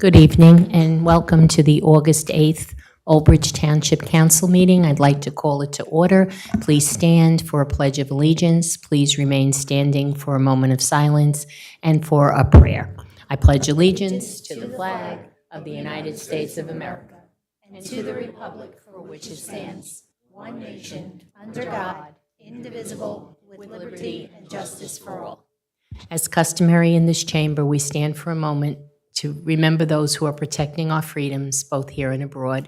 Good evening and welcome to the August 8th Old Bridge Township Council meeting. I'd like to call it to order. Please stand for a pledge of allegiance. Please remain standing for a moment of silence and for a prayer. I pledge allegiance to the flag of the United States of America and to the republic for which it stands, one nation, under God, indivisible, with liberty and justice for all. As customary in this chamber, we stand for a moment to remember those who are protecting our freedoms, both here and abroad,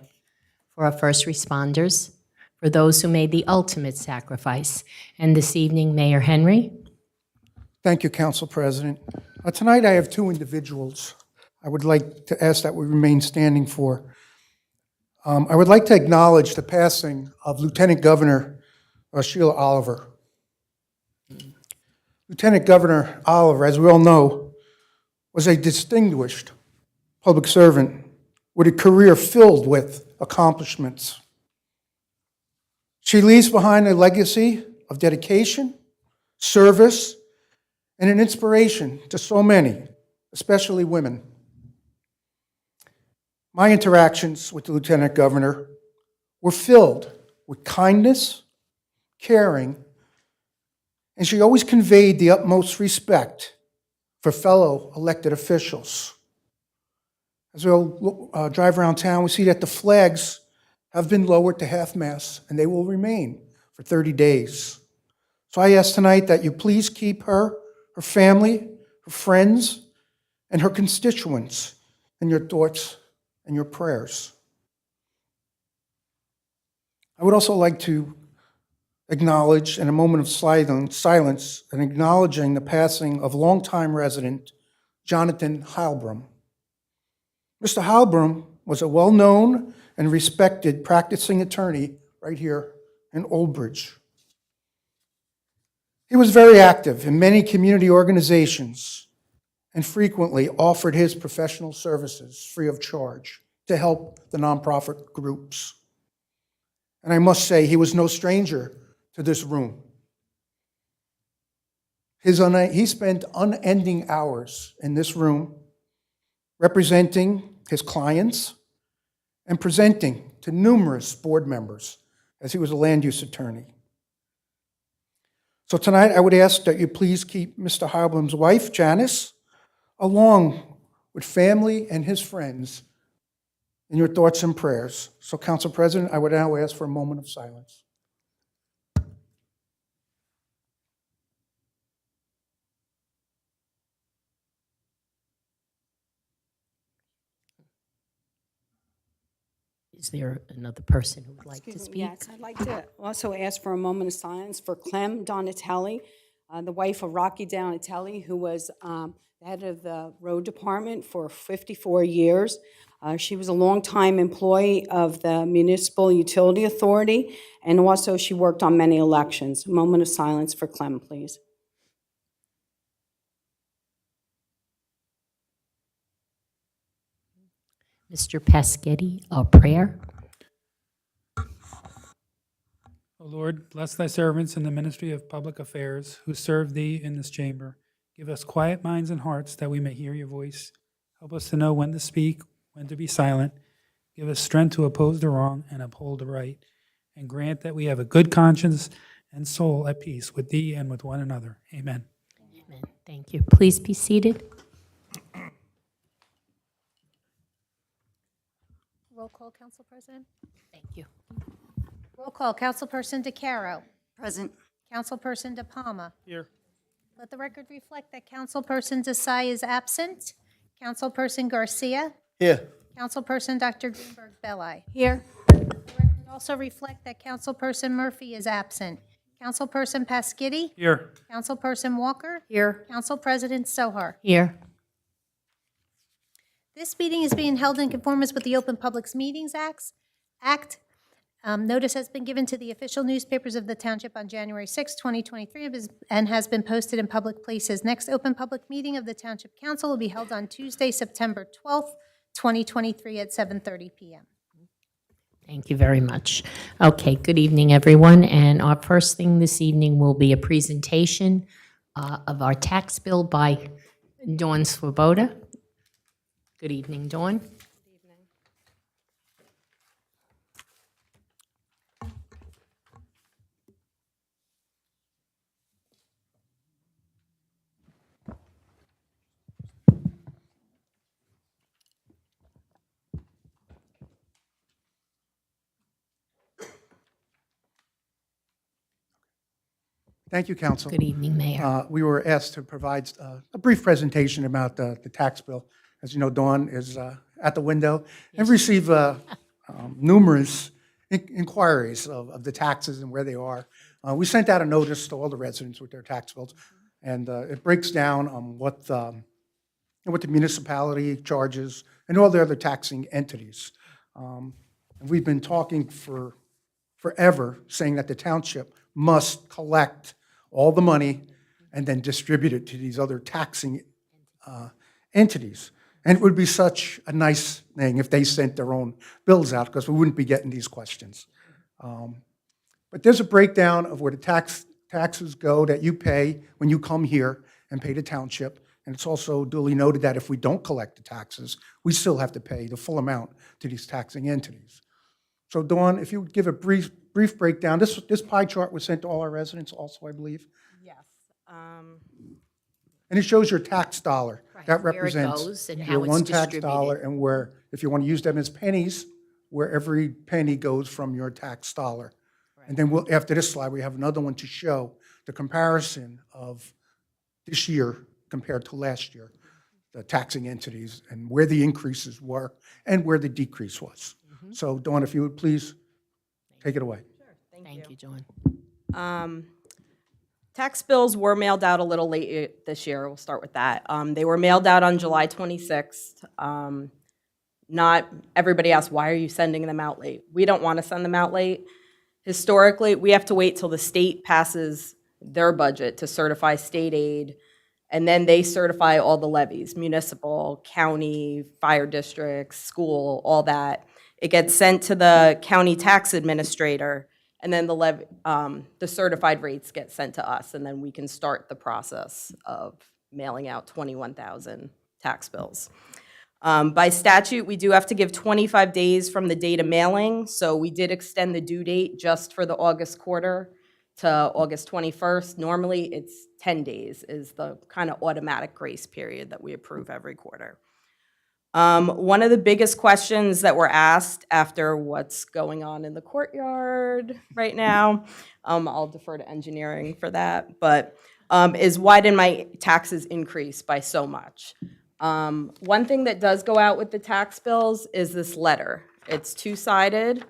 for our first responders, for those who made the ultimate sacrifice. And this evening, Mayor Henry. Thank you, Council President. Tonight I have two individuals I would like to ask that we remain standing for. I would like to acknowledge the passing of Lieutenant Governor Sheila Oliver. Lieutenant Governor Oliver, as we all know, was a distinguished public servant with a career filled with accomplishments. She leaves behind a legacy of dedication, service, and an inspiration to so many, especially women. My interactions with the Lieutenant Governor were filled with kindness, caring, and she always conveyed the utmost respect for fellow elected officials. As we all drive around town, we see that the flags have been lowered to half-mast, and they will remain for 30 days. So I ask tonight that you please keep her family, her friends, and her constituents in your thoughts and your prayers. I would also like to acknowledge, in a moment of silence, and acknowledging the passing of longtime resident Jonathan Heilbrum. Mr. Heilbrum was a well-known and respected practicing attorney right here in Old Bridge. He was very active in many community organizations and frequently offered his professional services free of charge to help the nonprofit groups. And I must say, he was no stranger to this room. He spent unending hours in this room representing his clients and presenting to numerous board members as he was a land use attorney. So tonight I would ask that you please keep Mr. Heilbrum's wife, Janice, along with family and his friends in your thoughts and prayers. So, Council President, I would now ask for a moment of silence. Is there another person who would like to speak? Yes, I'd like to also ask for a moment of silence for Clem Donatelli, the wife of Rocky Donatelli, who was the head of the road department for 54 years. She was a longtime employee of the Municipal Utility Authority, and also she worked on many elections. A moment of silence for Clem, please. Mr. Paschetti, a prayer. O Lord, bless thy servants in the ministry of public affairs who serve thee in this chamber. Give us quiet minds and hearts that we may hear your voice. Help us to know when to speak, when to be silent. Give us strength to oppose the wrong and uphold the right. And grant that we have a good conscience and soul at peace with thee and with one another. Amen. Amen. Thank you. Please be seated. Roll call, Council President. Thank you. Roll call, Councilperson DeCaro. Present. Councilperson De Palma. Here. Let the record reflect that Councilperson Desai is absent. Councilperson Garcia. Here. Councilperson Dr. Greenberg Belli. Here. The record also reflect that Councilperson Murphy is absent. Councilperson Paschetti. Here. Councilperson Walker. Here. Council President Sohar. Here. This meeting is being held in conformance with the Open Public Meetings Act. Notice has been given to the official newspapers of the Township on January 6, 2023, and has been posted in public places. Next open public meeting of the Township Council will be held on Tuesday, September 12th, 2023 at 7:30 p.m. Thank you very much. Okay, good evening, everyone. And our first thing this evening will be a presentation of our tax bill by Dawn Swoboda. Good evening, Dawn. Thank you, Council. Good evening, Mayor. We were asked to provide a brief presentation about the tax bill. As you know, Dawn is at the window and received numerous inquiries of the taxes and where they are. We sent out a notice to all the residents with their tax bills, and it breaks down what the municipality charges and all the other taxing entities. And we've been talking forever, saying that the township must collect all the money and then distribute it to these other taxing entities. And it would be such a nice thing if they sent their own bills out, because we wouldn't be getting these questions. But there's a breakdown of where the taxes go that you pay when you come here and pay the township. And it's also duly noted that if we don't collect the taxes, we still have to pay the full amount to these taxing entities. So Dawn, if you would give a brief breakdown. This pie chart was sent to all our residents also, I believe. Yes. And it shows your tax dollar. That where it represents goes and your how it's one tax distributed. dollar, and where, if you want to use them as pennies, where every penny goes from your tax dollar. And then after this slide, we have another one to show the comparison of this year compared to last year, the taxing entities, and where the increases were and where the decrease was. So Dawn, if you would please take it away. Thank you, Dawn. Tax bills were mailed out a little late this year. We'll start with that. They were mailed out on July 26th. Not everybody asked, why are you sending them out late? We don't want to send them out late. Historically, we have to wait till the state passes their budget to certify state aid, and then they certify all the levies, municipal, county, fire districts, school, all that. It gets sent to the county tax administrator, and then the certified rates get sent to us, and then we can start the process of mailing out 21,000 tax bills. By statute, we do have to give 25 days from the date of mailing, so we did extend the due date just for the August quarter to August 21st. Normally, it's 10 days is the kind of automatic grace period that we approve every quarter. One of the biggest questions that were asked after what's going on in the courtyard right now, I'll defer to engineering for that, but is why did my taxes increase by so much? One thing that does go out with the tax bills is this letter. It's two-sided.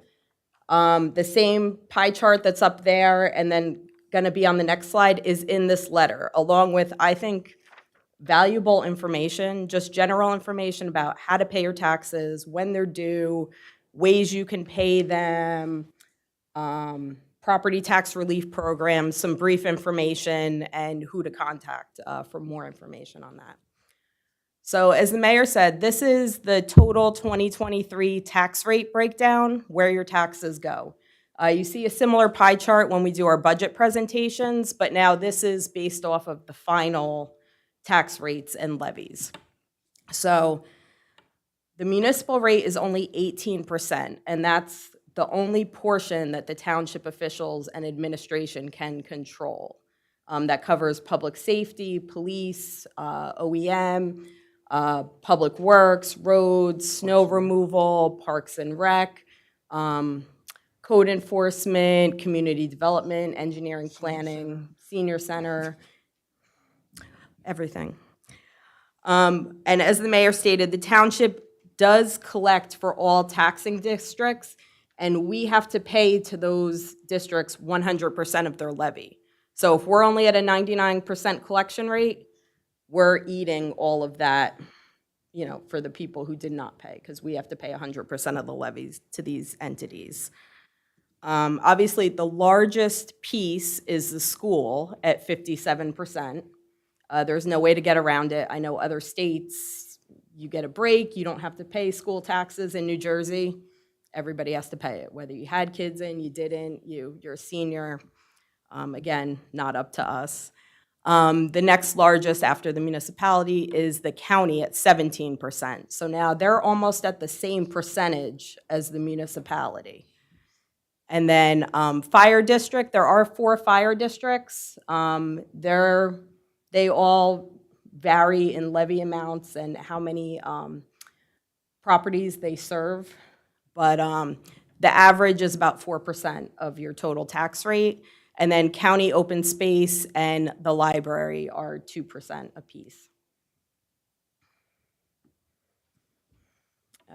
The same pie chart that's up there and then going to be on the next slide is in this letter, along with, I think, valuable information, just general information about how to pay your taxes, when they're due, ways you can pay them, property tax relief programs, some brief information, and who to contact for more information on that. So as the mayor said, this is the total 2023 tax rate breakdown, where your taxes go. You see a similar pie chart when we do our budget presentations, but now this is based off of the final tax rates and levies. So the municipal rate is only 18%, and that's the only portion that the township officials and administration can control. That covers public safety, police, OEM, public works, roads, snow removal, parks and rec, code enforcement, community development, engineering planning, senior center, everything. And as the mayor stated, the township does collect for all taxing districts, and we have to pay to those districts 100% of their levy. So if we're only at a 99% collection rate, we're eating all of that, you know, for the people who did not pay, because we have to pay 100% of the levies to these entities. Obviously, the largest piece is the school at 57%. There's no way to get around it. I know other states, you get a break, you don't have to pay school taxes. In New Jersey, everybody has to pay it, whether you had kids in, you didn't, you're a senior. Again, not up to us. The next largest after the municipality is the county at 17%. So now they're almost at the same percentage as the municipality. And then fire district, there are 4 fire districts. They all vary in levy amounts and how many properties they serve. But the average is about 4% of your total tax rate. And then county open space and the library are 2% apiece.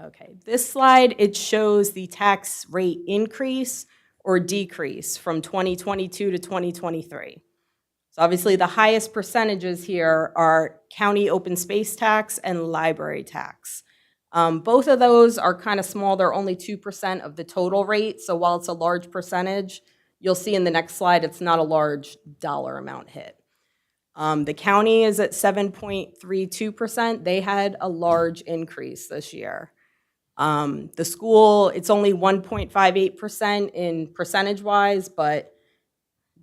Okay, this slide, it shows the tax rate increase or decrease from 2022 to 2023. So obviously the highest percentages here are county open space tax and library tax. Both of those are kind of small. They're only 2% of the total rate. So while it's a large percentage, you'll see in the next slide, it's not a large dollar amount hit. The county is at 7.32%. They had a large increase this year. The school, it's only 1.58% in percentage-wise, but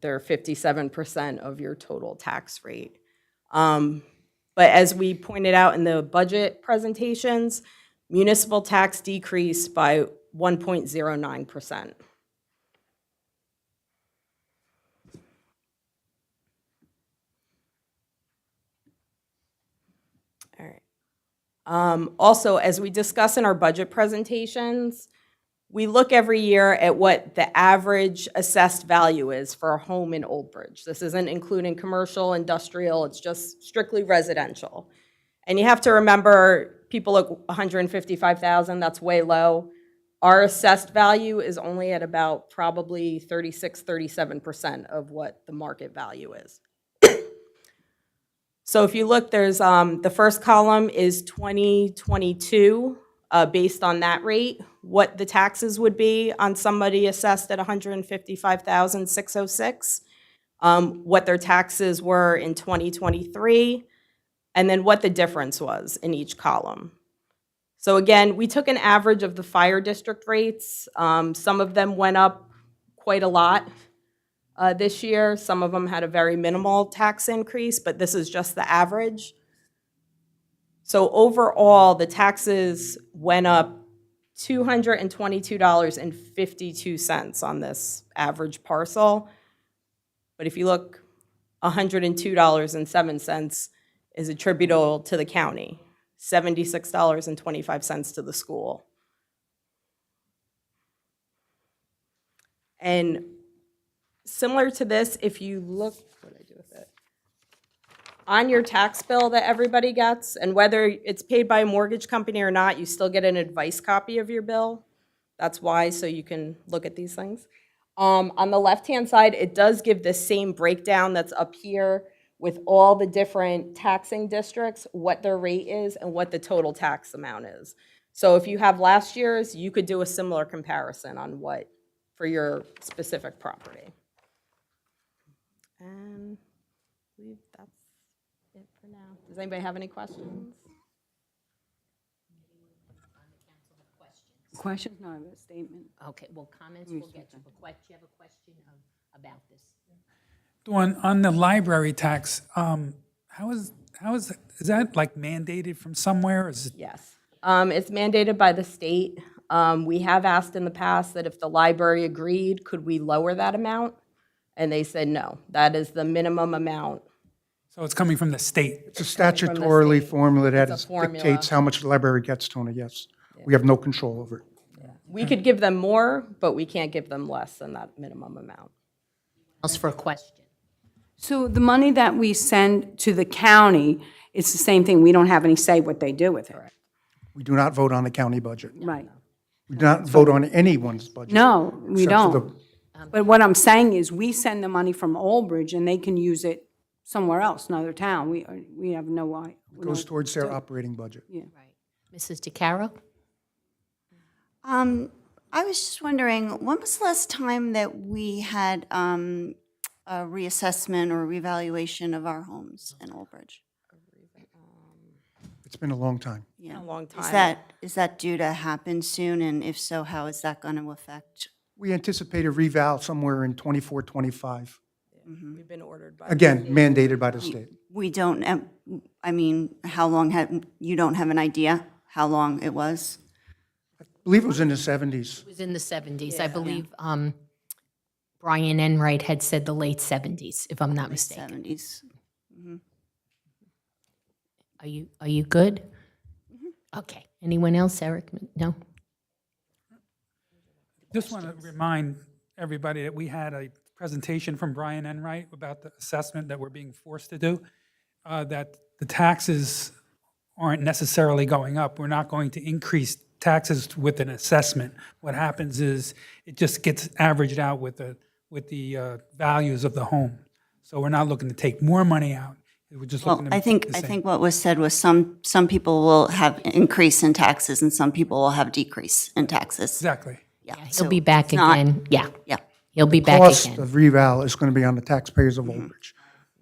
they're 57% of your total tax rate. But as we pointed out in the budget presentations, municipal tax decreased by 1.09%. All right. Also, as we discuss in our budget presentations, we look every year at what the average assessed value is for a home in Old Bridge. This isn't including commercial, industrial, it's just strictly residential. And you have to remember, people look 155,000, that's way low. Our assessed value is only at about probably 36, 37% of what the market value is. So if you look, there's the first column is 2022, based on that rate, what the taxes would be on somebody assessed at 155,606, what their taxes were in 2023, and then what the difference was in each column. So again, we took an average of the fire district rates. Some of them went up quite a lot this year. Some of them had a very minimal tax increase, but this is just the average. So overall, the taxes went up $222.52 on this average parcel. But if you look, $102.07 is attributable to the county, $76.25 to the school. And similar to this, if you look, what did I do with it? On your tax bill that everybody gets, and whether it's paid by a mortgage company or not, you still get an advice copy of your bill. That's why, so you can look at these things. On the left-hand side, it does give the same breakdown that's up here with all the different taxing districts, what their rate is, and what the total tax amount is. So if you have last year's, you could do a similar comparison on what for your specific property. And I believe that's it for now. Does anybody have any questions? Questions? No, I have a statement. Okay, well, comments we'll get to, but do you have a question about this? On the library tax, is that like mandated from somewhere? Is it, Yes. It's mandated by the state. We have asked in the past that if the library agreed, could we lower that amount? And they said no, that is the minimum amount. so it's coming from the state? It's a statutorily state. formula that It's a formula. dictates how much the library gets to, yes. We have no control over it. We could give them more, but we can't give them less than that minimum amount. Else for a question? So the money that we send to the county, it's the same thing. We don't have any say what they do with it. We do not vote on the county budget. Right. We do not vote on anyone's budget. No, we except for don't. the- But what I'm saying is, we send the money from Old Bridge, and they can use it somewhere else, another town. We have no why. It goes towards their operating budget. Right. Mrs. DeCaro? I was just wondering, when was the last time that we had a reassessment or revaluation of our homes in Old Bridge? It's been a long time. Yeah. A long time. Is that due to happen soon? And if so, how is that going to affect? We anticipate a reval somewhere in 24, 25. We've been ordered by. Again, mandated by the state. We don't, I mean, how long you don't have an idea how long it was? I believe it was in the 70s. It was in the 70s. I believe Brian Enright had said the late 70s, if I'm not mistaken. 70s. Are you good? Okay. Anyone else, Eric? No? Just want to remind everybody that we had a presentation from Brian Enright about the assessment that we're being forced to do, that the taxes aren't necessarily going up. We're not going to increase taxes with an assessment. What happens is it just gets averaged out with the values of the home. So we're not looking to take more money out. We're just Well, looking to I think what was said was some people will have increase in taxes and some people will have decrease in taxes. Exactly. Yeah, He'll so be back it's not- again. Yeah, Yeah. he'll be back Cost again. of reval is going to be on the taxpayers of Old Bridge.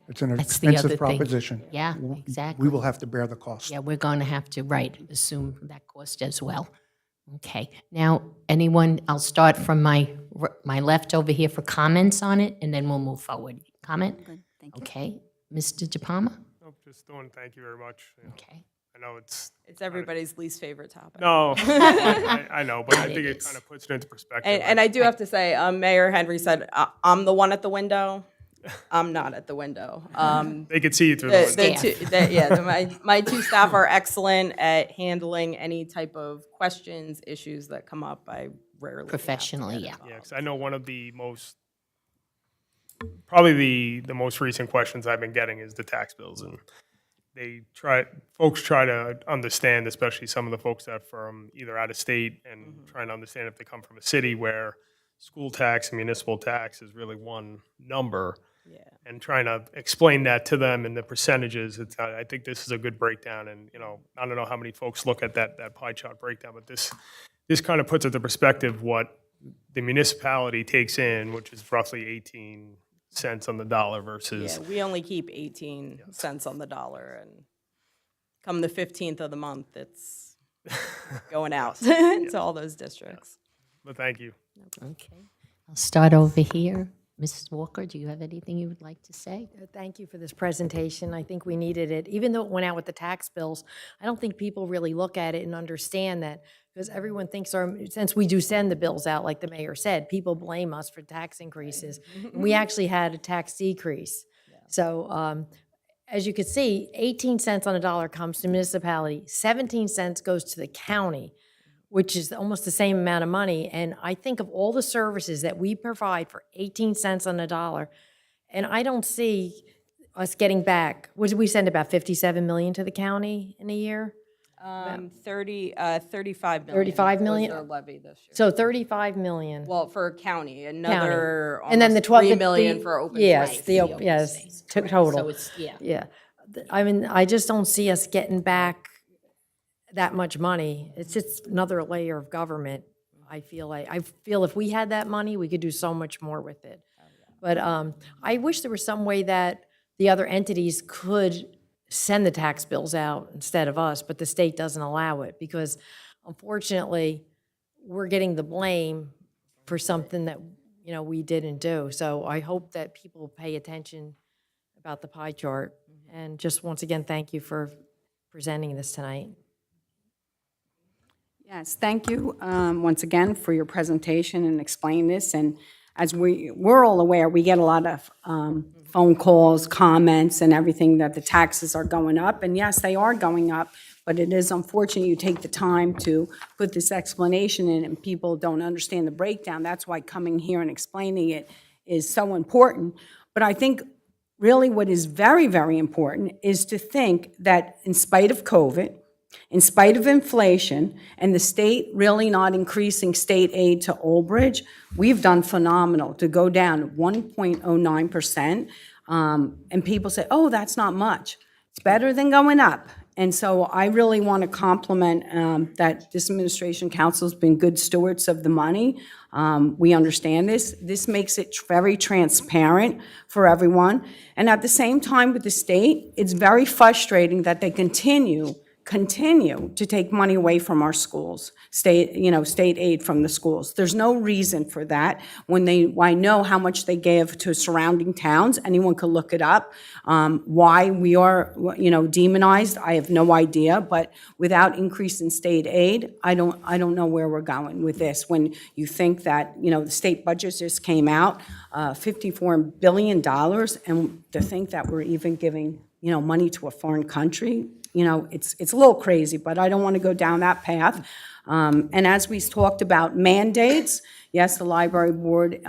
It's an That's the other expensive thing. proposition. Yeah, We exactly. will have to bear the cost. Yeah, we're going to have to, assume that cost as well. Okay. Now, anyone, I'll start from my left over here for comments on it, and then we'll move forward. Comment? Good, thank you. Okay. Mr. DePalma? Nope, just doing, thank you very much. You know, Okay. I know it's, It's everybody's least favorite topic. no, I know, but I But think it it is. kind of puts it into perspective. And I do have to say, Mayor Henry said, I'm the one at the window. I'm not at the window. They could see you through the window. My two staff are excellent at handling any type of questions, issues that come up. I rarely have to Professionally, get yeah. involved. Yeah, because I know one of the most, probably the most recent questions I've been getting is the tax bills. And folks try to understand, especially some of the folks that are from either out of state and trying to understand if they come from a city where school tax and municipal tax is really one number. Yeah. And trying to explain that to them and the percentages. I think this is a good breakdown. And, I don't know how many folks look at that pie chart breakdown, but this kind of puts into perspective what the municipality takes in, which is roughly 18 cents on the dollar versus, Yeah, we only keep 18 cents on the dollar, and come the 15th of the month, it's going out to all those districts. but thank you. Okay. I'll start over here. Mrs. Walker, do you have anything you would like to say? Thank you for this presentation. I think we needed it. Even though it went out with the tax bills, I don't think people really look at it and understand that, because everyone thinks since we do send the bills out, like the mayor said, people blame us for tax increases. And we actually had a tax decrease. So as you can see, 18 cents on a dollar comes to municipality, 17 cents goes to the county, which is almost the same amount of money. And I think of all the services that we provide for 18 cents on a dollar, and I don't see us getting back, what did we send, about 57 million to the county in a year? 35 million. 35 million? Was their levy this year. So 35 million. Well, for county, another And then the 12. 3 million for open Yes, space. yes, So total. it's, yeah. Yeah. I mean, I just don't see us getting back that much money. It's just another layer of government. I feel if we had that money, we could do so much more with it. But I wish there was some way that the other entities could send the tax bills out instead of us, but the state doesn't allow it because unfortunately, we're getting the blame for something that, we didn't do. So I hope that people pay attention about the pie chart. And just once again, thank you for presenting this tonight. Yes, thank you once again for your presentation and explaining this. And as we're all aware, we get a lot of phone calls, comments, and everything that the taxes are going up. And yes, they are going up, but it is unfortunate you take the time to put this explanation in and people don't understand the breakdown. That's why coming here and explaining it is so important. But I think really what is very, very important is to think that in spite of COVID, in spite of inflation, and the state really not increasing state aid to Old Bridge, we've done phenomenal to go down 1.09%. And people say, oh, that's not much. It's better than going up. And so I really want to compliment that this administration council has been good stewards of the money. We understand this. This makes it very transparent for everyone. And at the same time with the state, it's very frustrating that they continue continue to take money away from our schools, state aid from the schools. There's no reason for that. I know how much they gave to surrounding towns. Anyone could look it up. Why we are, demonized, I have no idea. But without increase in state aid, I don't know where we're going with this. When you think that, the state budget just came out, $54 billion, and to think that we're even giving, money to a foreign country, it's a little crazy, but I don't want to go down that path. And as we talked about mandates, yes, the library board,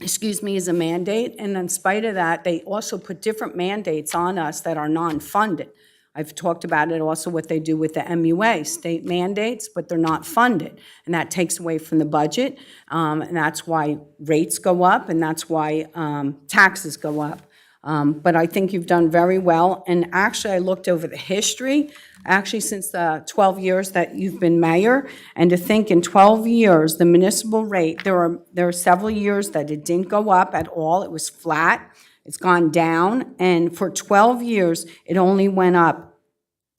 is a mandate, and in spite of that, they also put different mandates on us that are non-funded. I've talked about it also what they do with the MUA, state mandates, but they're not funded, and that takes away from the budget, and that's why rates go up, and that's why taxes go up. But I think you've done very well, and actually I looked over the history, actually since the 12 years that you've been mayor, and to think in 12 years, the municipal rate, there are several years that it didn't go up at all, it was flat, it's gone down, and for 12 years, it only went up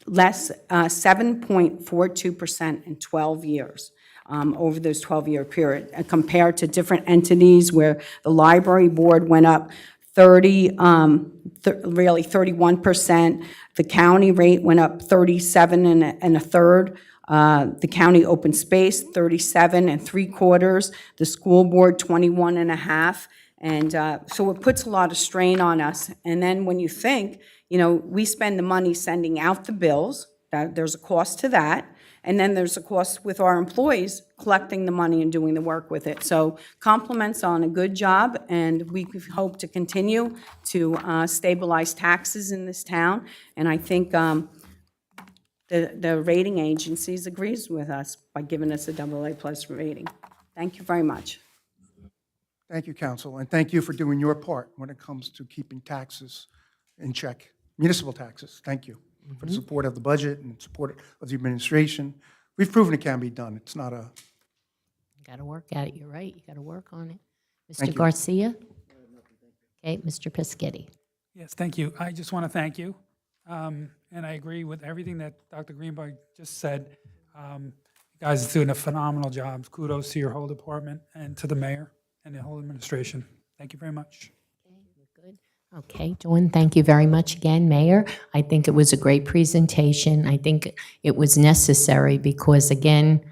7.42% in 12 years. Over those 12-year period, compared to different entities where the library board went up 31%. The county rate went up 37 and a third. The county open space, 37 and 3/4. The school board, 21 and a half. And so it puts a lot of strain on us. And then when you think, we spend the money sending out the bills, there's a cost to that. And then there's a cost with our employees collecting the money and doing the work with it. So compliments on a good job, and we hope to continue to stabilize taxes in this town. And I think the rating agencies agrees with us by giving us a AA+ rating. Thank you very much. Thank you, council, and thank you for doing your part when it comes to keeping taxes in check, municipal taxes. Thank you for the support of the budget and support of the administration. We've proven it can be done. It's not a... You got to work at it, you're right, you got to work on it. Thank Mr. you. Garcia? Okay, Mr. Pescetti. Yes, thank you. I just want to thank you. And I agree with everything that Dr. Greenberg just said. You guys are doing a phenomenal job. Kudos to your whole department and to the mayor and the whole administration. Thank you very much. Okay, Dawn, thank you very much again, Mayor. I think it was a great presentation. I think it was necessary because, again,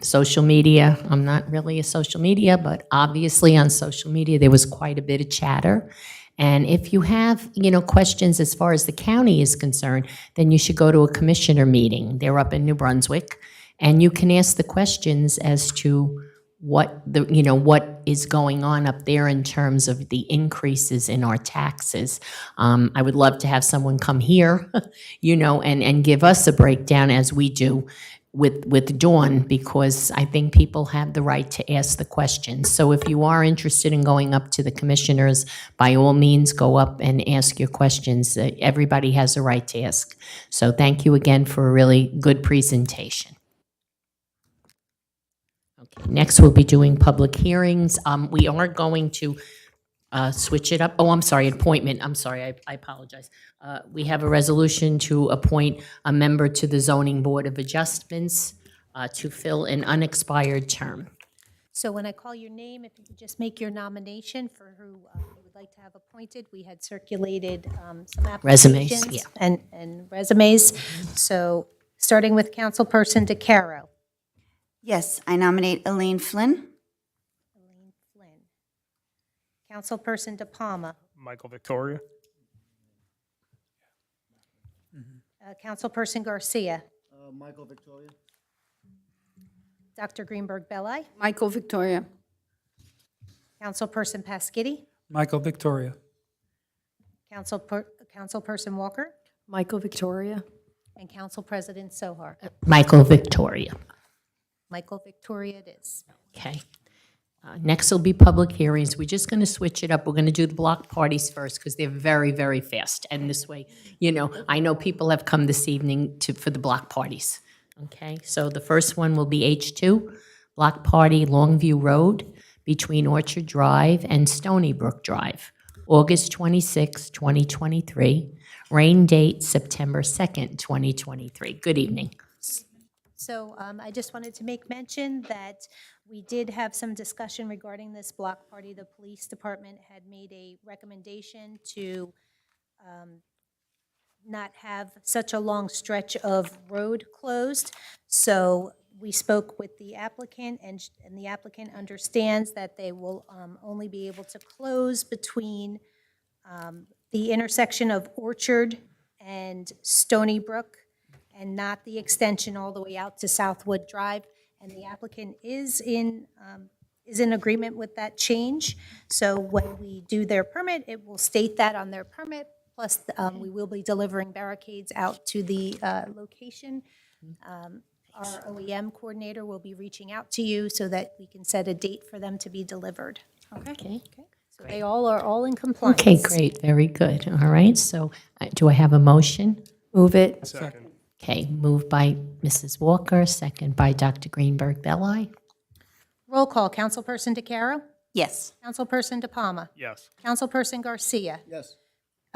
social media, I'm not really a social media, but obviously on social media there was quite a bit of chatter. And if you have, questions as far as the county is concerned, then you should go to a commissioner meeting. They're up in New Brunswick, and you can ask the questions as to what is going on up there in terms of the increases in our taxes. I would love to have someone come here, and give us a breakdown as we do with Dawn, because I think people have the right to ask the questions. So if you are interested in going up to the commissioners, by all means, go up and ask your questions. Everybody has a right to ask. So thank you again for a really good presentation. Okay, next we'll be doing public hearings. We are going to switch it up. Oh, I'm sorry, appointment. I'm sorry, I apologize. We have a resolution to appoint a member to the Zoning Board of Adjustments to fill an unexpired term. So when I call your name, if you could just make your nomination for who you would like to have appointed. We had circulated some Resumes, applications. yeah. And resumes. So starting with Councilperson DeCaro. Yes, I nominate Elaine Flynn. Elaine Flynn. Councilperson De Palma. Michael Victoria? Councilperson Garcia. Michael Victoria. Dr. Greenberg-Belli. Michael Victoria. Councilperson Pasquitti. Michael Victoria. Councilperson Walker. Michael Victoria. And Council President Sohar. Michael Victoria. Michael Victoria it is. Okay. Next will be public hearings. We're just going to switch it up. We're going to do the block parties first because they're very, very fast. And this way, I know people have come this evening for the block parties. Okay, so the first one will be H2, block party Longview Road between Orchard Drive and Stony Brook Drive, August 26, 2023. Rain date, September 2nd, 2023. Good evening. So I just wanted to make mention that we did have some discussion regarding this block party. The police department had made a recommendation to not have such a long stretch of road closed. So we spoke with the applicant, and the applicant understands that they will only be able to close between the intersection of Orchard and Stony Brook, and not the extension all the way out to Southwood Drive. And the applicant is in agreement with that change. So when we do their permit, it will state that on their permit, plus we will be delivering barricades out to the location. Our OEM coordinator will be reaching out to you so that we can set a date for them to be delivered. Okay. So they all are all in compliance. Okay, great, very good. All right, so do I have a motion? Move it. Second. Okay, moved by Mrs. Walker, second by Dr. Greenberg Belli. Roll call, Councilperson DeCaro? Yes. Councilperson DePalma? Yes. Councilperson Garcia? Yes.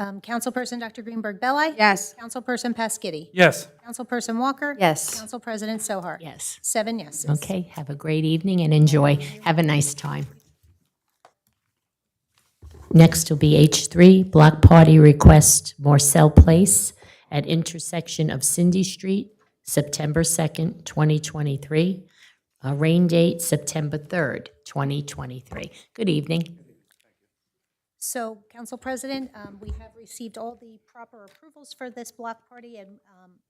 Councilperson Dr. Greenberg Belli? Yes. Councilperson Pasquitti? Yes. Councilperson Walker? Yes. Council President Sohar? Yes. 7 yeses. Okay, have a great evening and enjoy. Have a nice time. Next will be H3, block party request, Morcel Place at intersection of Cindy Street, September 2nd, 2023. Rain date, September 3rd, 2023. Good evening. So, Council President, we have received all the proper approvals for this block party, and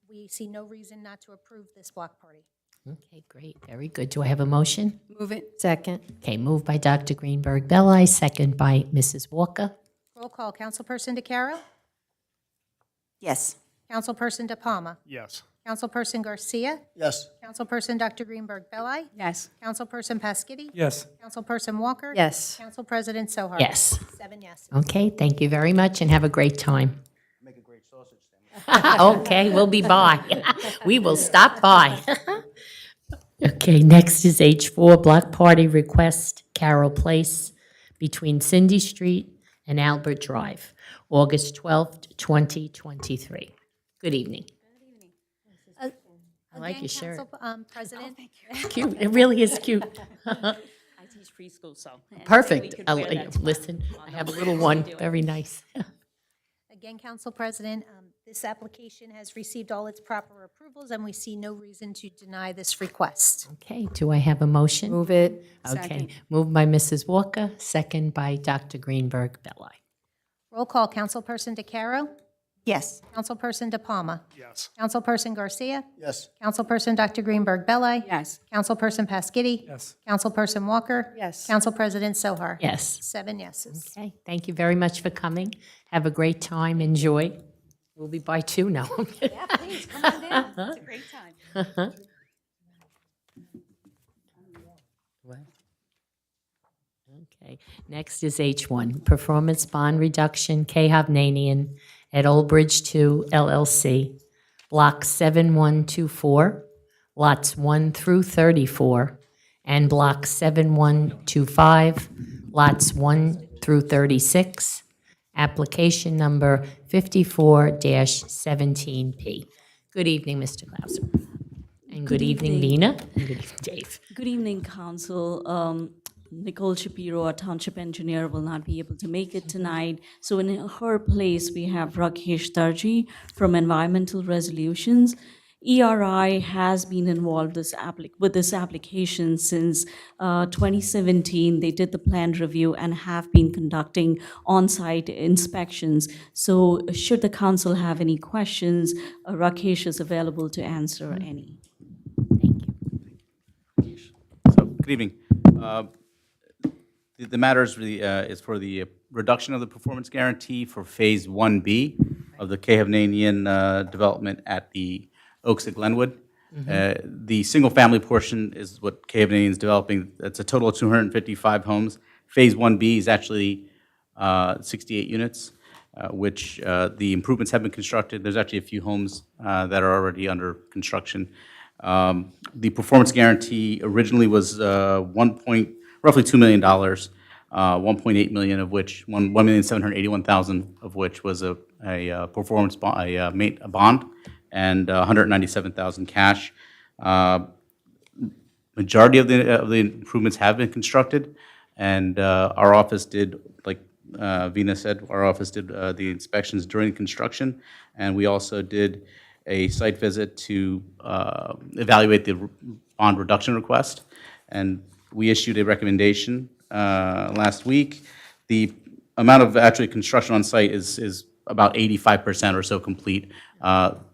we see no reason not to approve this block party. Okay, great, very good. Do I have a motion? Move it. Second. Okay, moved by Dr. Greenberg Belli, second by Mrs. Walker. Roll call, Councilperson DeCaro? Yes. Councilperson DePalma? Yes. Councilperson Garcia? Yes. Councilperson Dr. Greenberg Belli? Yes. Councilperson Pasquitti? Yes. Councilperson Walker? Yes. Council President Sohar? Yes. 7 yeses. Okay, thank you very much and have a great time. Make a great sausage sandwich. Okay, we'll be by. We will stop by. Okay, next is H4, block party request, Carroll Place, between Cindy Street and Albert Drive, August 12th, 2023. Good evening. I like your shirt. Council President, Cute, it really is cute. I teach preschool, so. and Perfect. we could wear that to Listen, on I the have a way little to one, do it. very nice. again, Council President, this application has received all its proper approvals, and we see no reason to deny this request. Okay, do I have a motion? Move it. Okay, Second. moved by Mrs. Walker, second by Dr. Greenberg Belli. Roll call, Councilperson DeCaro? Yes. Councilperson DePalma? Yes. Councilperson Garcia? Yes. Councilperson Dr. Greenberg Belli? Yes. Councilperson Pasquitti? Yes. Councilperson Walker? Yes. Council President Sohar? Yes. 7 yeses. Okay, thank you very much for coming. Have a great time, enjoy. We'll be by 2 now. Yeah, please, come on down. It's a great time. What? Okay, next is H1, performance bond reduction, K. Hovnanian at Old Bridge 2 LLC, Block 7124, lots 1 through 34, and Block 7125, lots 1 through 36, application number 54-17P. Good evening, Mr. Klauser. And good evening, Vina. And good evening, Dave. Good evening, Council. Nicole Shapiro, our Township engineer, will not be able to make it tonight. So in her place, we have Rakesh Darji from Environmental Resolutions. ERI has been involved with this application since 2017. They did the plan review and have been conducting on-site inspections. So should the council have any questions, Rakesh is available to answer any. Thank you. So, good evening. The matter is really, is for the reduction of the performance guarantee for Phase 1B of the K. Hovnanian development at the Oaks at Glenwood. The single-family portion is what K. Hovnanian is developing. It's a total of 255 homes. Phase 1B is actually 68 units, which the improvements have been constructed. There's actually a few homes that are already under construction. The performance guarantee originally was roughly $2 million. 1.8 million of which, 1,781,000 of which was a performance bond, a bond, and 197,000 cash. Majority of the improvements have been constructed, and our office did, like Vina said, our office did the inspections during construction, and we also did a site visit to evaluate the bond reduction request, and we issued a recommendation last week. The amount of actually construction on site is about 85% or so complete.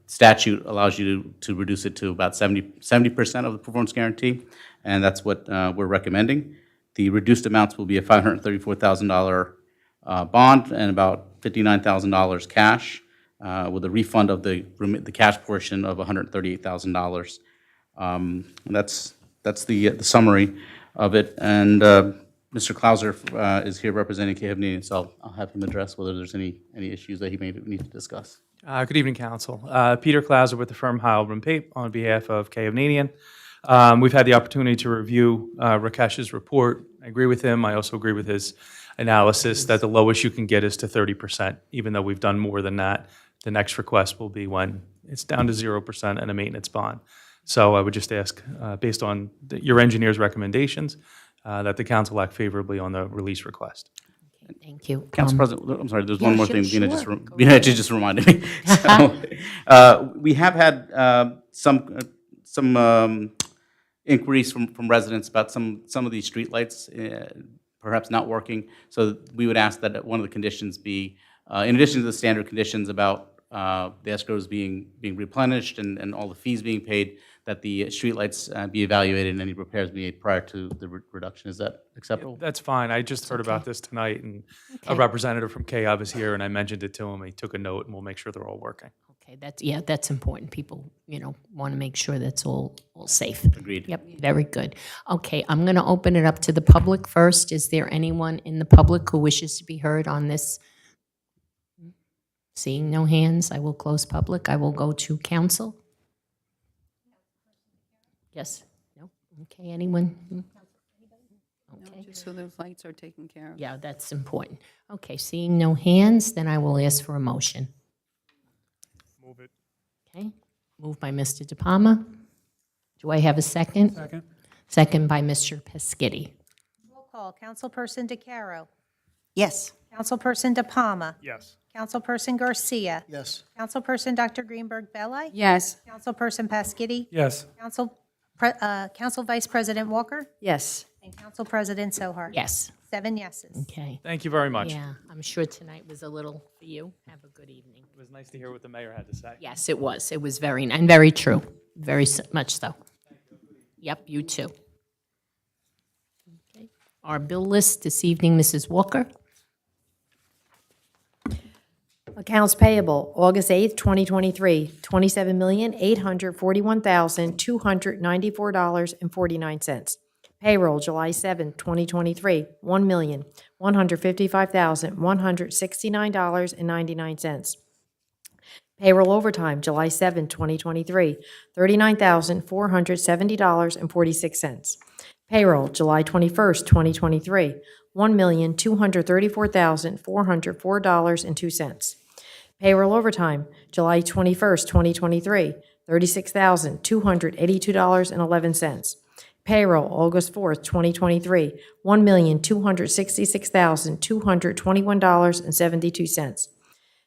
Statute allows you to reduce it to about 70% of the performance guarantee, and that's what we're recommending. The reduced amounts will be a $534,000 bond and about $59,000 cash, with a refund of the cash portion of $138,000. That's the summary of it. And Mr. Clauser is here representing K. so I'll have him address whether there's any issues that he may need to discuss. Good evening, Council. Peter Clauser with the firm Heilbrunn Pape on behalf of K. We've had the opportunity to review Rakesh's report. I agree with him. I also agree with his analysis that the lowest you can get is to 30%, even though we've done more than that. The next request will be when it's down to 0% and a maintenance bond. So I would just ask, based on your engineer's recommendations, that the council act favorably on the release request. Thank you. Council President, I'm sorry, there's one yeah, more sure, thing Vina sure. just reminded me. So, we have had some inquiries from residents about some of these streetlights perhaps not working. So we would ask that one of the conditions be, in addition to the standard conditions about the escrows being replenished and all the fees being paid, that the streetlights be evaluated and any repairs be made prior to the reduction. Is that acceptable? That's fine. I just heard about this tonight, and a representative from KOB is here, and I mentioned it to him. He took a note, and we'll make sure they're all working. Okay, that's important. People, want to make sure that's all safe. Agreed. Yep, very good. Okay, I'm going to open it up to the public first. Is there anyone in the public who wishes to be heard on this? Seeing no hands, I will close public. I will go to council. Yes? No? Okay, anyone? Okay. Just so those lights are taken care of. Yeah, that's important. Okay, seeing no hands, then I will ask for a motion. Move it. Okay, moved by Mr. De Palma. Do I have a second? Second. Second by Mr. Pescitti. Roll call. Councilperson DeCaro. Yes. Councilperson De Palma. Yes. Councilperson Garcia. Yes. Councilperson Dr. Greenberg Belli. Yes. Councilperson Pescitti. Yes. Council Vice President Walker. Yes. And Council President Sohar. Yes. 7 yeses. Okay. Thank you very much. Yeah, I'm sure tonight was a little for you. Have a good evening. It was nice to hear what the mayor had to say. Yes, it was. It was very, and very true. Very much so. Yep, you too. Okay. Our bill list this evening, Mrs. Walker. Accounts payable, August 8th, 2023, $27,841,294.49. Payroll, July 7th, 2023, $1,155,169.99. Payroll overtime, July 7th, 2023, $39,470.46. Payroll, July 21st, 2023, $1,234,404.02. Payroll overtime, July 21st, 2023, $36,282.11. Payroll, August 4th, 2023, $1,266,221.72.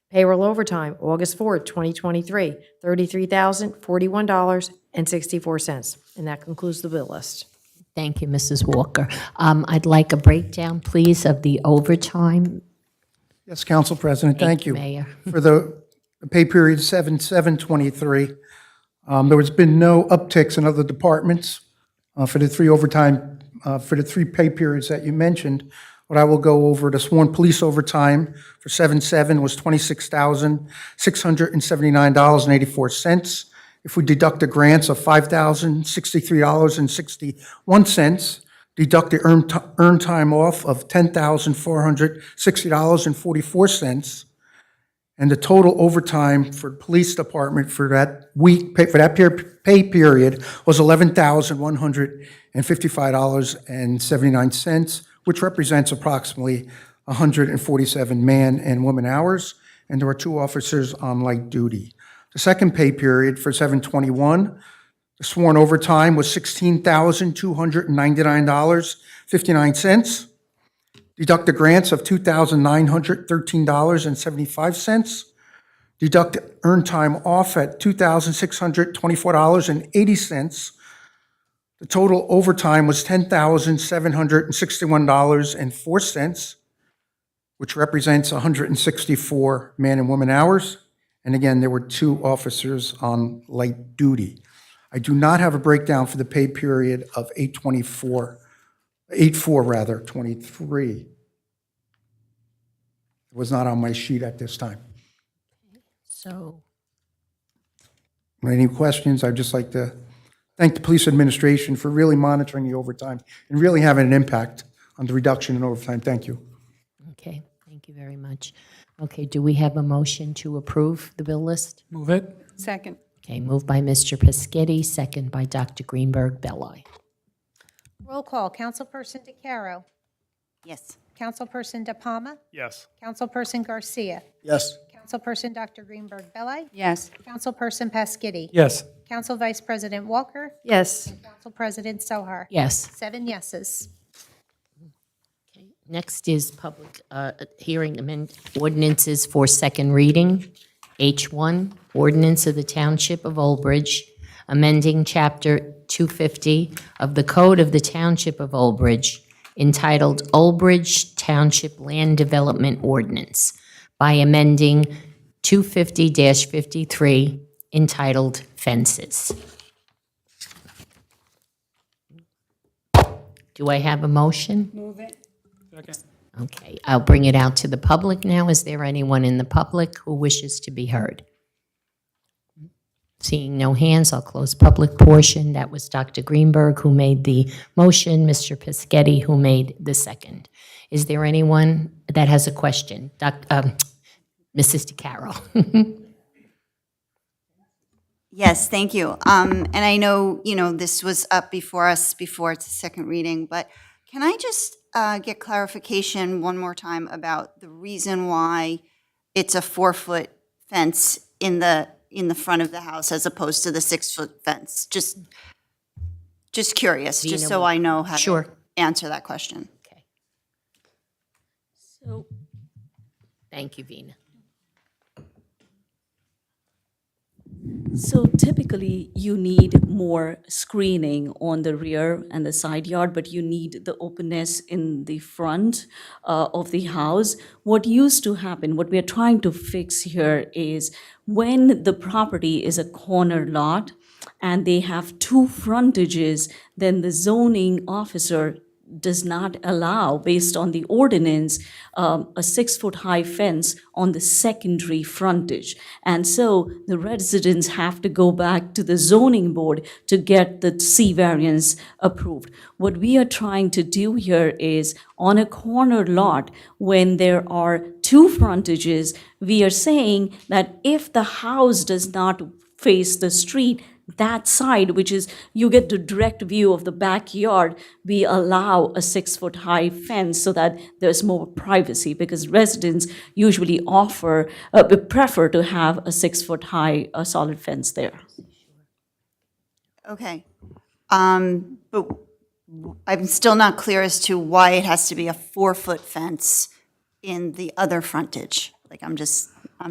Payroll overtime, August 4th, 2023, $33,041.64. And that concludes the bill list. Thank you, Mrs. Walker. I'd like a breakdown, please, of the overtime. Yes, Council President, thank you. Mayor. For the pay period 7/7/23, there has been no upticks in other departments for the three overtime, for the three pay periods that you mentioned. What I will go over, the sworn police overtime for 7/7 was $26,679.84. If we deduct the grants of $5,063.61, deduct the earned time off of $10,460.44, and the total overtime for the police department for that week, for that pay period was $11,155.79, which represents approximately 147 man and woman hours, and there are 2 officers on light duty. The second pay period for 7/21, the sworn overtime was $16,299.59. Deduct the grants of $2,913.75. Deduct earned time off at $2,624.80. The total overtime was $10,761.04, which represents 164 man and woman hours. And again, there were 2 officers on light duty. I do not have a breakdown for the pay period of 8/4/23. It was not on my sheet at this time. So, Any questions? I'd just like to thank the police administration for really monitoring the overtime and really having an impact on the reduction in overtime. Thank you. okay, thank you very much. Okay, do we have a motion to approve the bill list? Move it. Second. Okay, moved by Mr. Pescetti, second by Dr. Greenberg Belli. Roll call, Councilperson DeCaro, Yes. Councilperson De Palma, Yes. Councilperson Garcia, Yes. Councilperson Dr. Greenberg Belli, Yes. Councilperson Pasquitti, Yes. Council Vice President Walker, Yes. Council President Sohar. Yes. 7 yeses. Next is public hearing ordinances for second reading. H1, ordinance of the Township of Old Bridge, amending Chapter 250 of the Code of the Township of Old Bridge, entitled Old Bridge Township Land Development Ordinance, by amending 250-53, entitled Fences. Do I have a motion? Move it. Second. Okay, I'll bring it out to the public now. Is there anyone in the public who wishes to be heard? Seeing no hands, I'll close public portion. That was Dr. Greenberg who made the motion, Mr. Pescetti who made the second. Is there anyone that has a question? Mrs. DeCaro. Yes, thank you. And I know, this was up before us before it's a second reading, but can I just get clarification one more time about the reason why it's a 4-foot fence in the front of the house as opposed to the 6-foot fence? Just curious, just so I know how Sure. to answer that question. Okay, So thank you, Vina. So typically, you need more screening on the rear and the side yard, but you need the openness in the front of the house. What used to happen, what we are trying to fix here is when the property is a corner lot and they have 2 frontages, then the zoning officer does not allow, based on the ordinance, a 6-foot-high fence on the secondary frontage. And so the residents have to go back to the zoning board to get the C variance approved. What we are trying to do here is, on a corner lot, when there are 2 frontages, we are saying that if the house does not face the street, that side, which is you get the direct view of the backyard, we allow a 6-foot-high fence so that there's more privacy, because residents usually prefer to have a 6-foot-high solid fence there. Okay. But I'm still not clear as to why it has to be a 4-foot fence in the other frontage. Like, I'm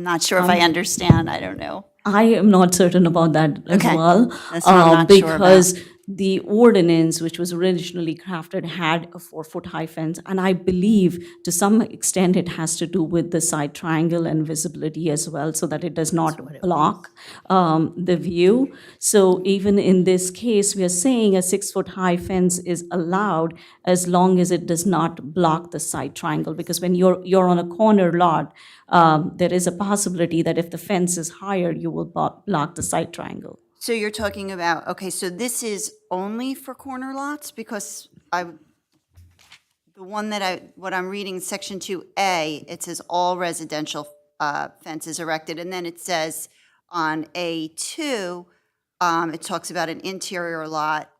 not sure if I understand, I don't know. I am not certain about that as Okay. well. That's what I'm not sure about. Because the ordinance, which was originally crafted, had a 4-foot-high fence. And I believe to some extent it has to do with the side triangle and visibility as well, so that it does not block the view. So even in this case, we are saying a 6-foot-high fence is allowed as long as it does not block the side triangle. Because when you're on a corner lot, there is a possibility that if the fence is higher, you will block the side triangle. So you're talking about, okay, so this is only for corner lots? Because what I'm reading, section 2A, it says all residential fences erected, and then it says on A2, it talks about an interior lot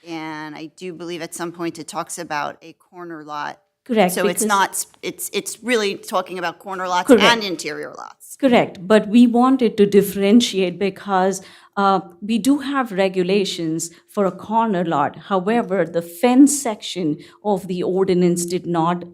And I do believe at some point it talks about a corner lot. Correct, So it's because- not, it's really talking about corner lots Correct. and interior lots. Correct, but we wanted to differentiate because we do have regulations for a corner lot. However, the fence section of the ordinance did not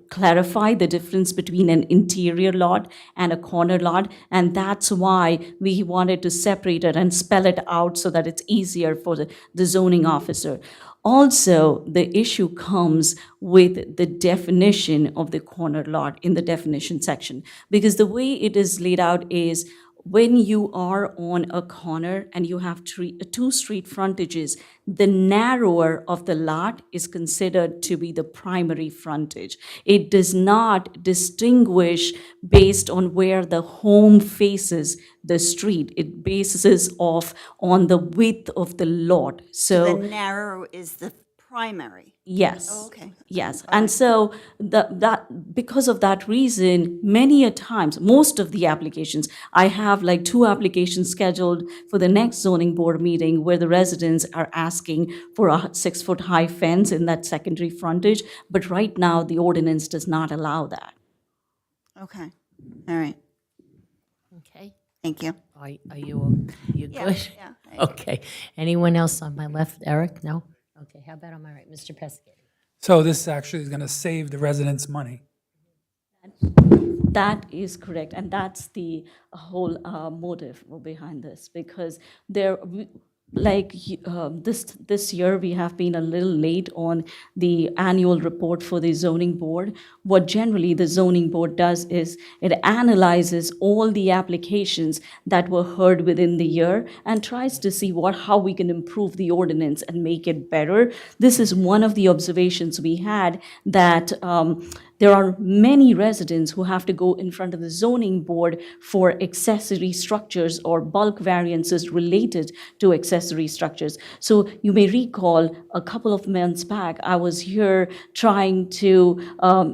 clarify the difference between an interior lot and a corner lot, and that's why we wanted to separate it and spell it out so that it's easier for the zoning officer. Also, the issue comes with the definition of the corner lot in the definition section, because the way it is laid out is when you are on a corner and you have two street frontages, the narrower of the lot is considered to be the primary frontage. It does not distinguish based on where the home faces the street. It bases off on the width of the lot. The So, narrow is the primary. yes. Oh, okay. Yes, and so because of that reason, many a times, most of the applications, I have like 2 applications scheduled for the next zoning board meeting where the residents are asking for a 6-foot-high fence in that secondary frontage, but right now, the ordinance does not allow that. Okay, all right, Okay. thank you. Are you good? Yeah. Okay. Anyone else on my left? Eric? No? Okay, how about on my right? Mr. Pesky? So this actually is going to save the residents money. That is correct, and that's the whole motive behind this, because this year, we have been a little late on the annual report for the zoning board. What generally the zoning board does is it analyzes all the applications that were heard within the year and tries to see how we can improve the ordinance and make it better. This is one of the observations we had, that there are many residents who have to go in front of the zoning board for accessory structures or bulk variances related to accessory structures. So you may recall a couple of months back, I was here trying to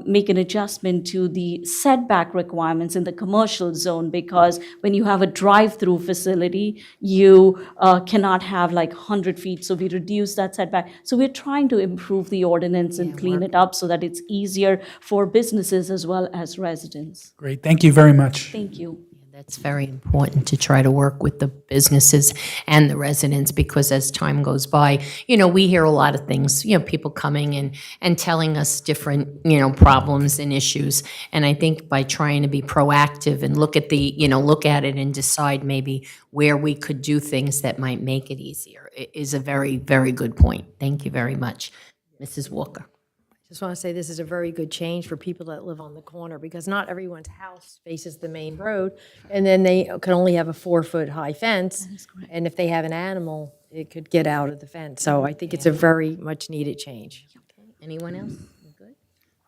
make an adjustment to the setback requirements in the commercial zone, because when you have a drive-through facility, you cannot have like 100 feet. So we reduced that setback. So we're trying to improve the ordinance and clean it up so that it's easier for businesses as well as residents. Great, thank you very much. Thank you. That's very important to try to work with the businesses and the residents, because as time goes by, we hear a lot of things, people coming and telling us different, problems and issues. And I think by trying to be proactive and look at it and decide maybe where we could do things that might make it easier is a very, very good point. Thank you very much. Mrs. Walker. Just want to say this is a very good change for people that live on the corner, because not everyone's house faces the main road, and then they can only have a 4-foot-high fence, and if they have an animal, it could get out of the fence. So I think it's a very much needed change. Anyone else? You good?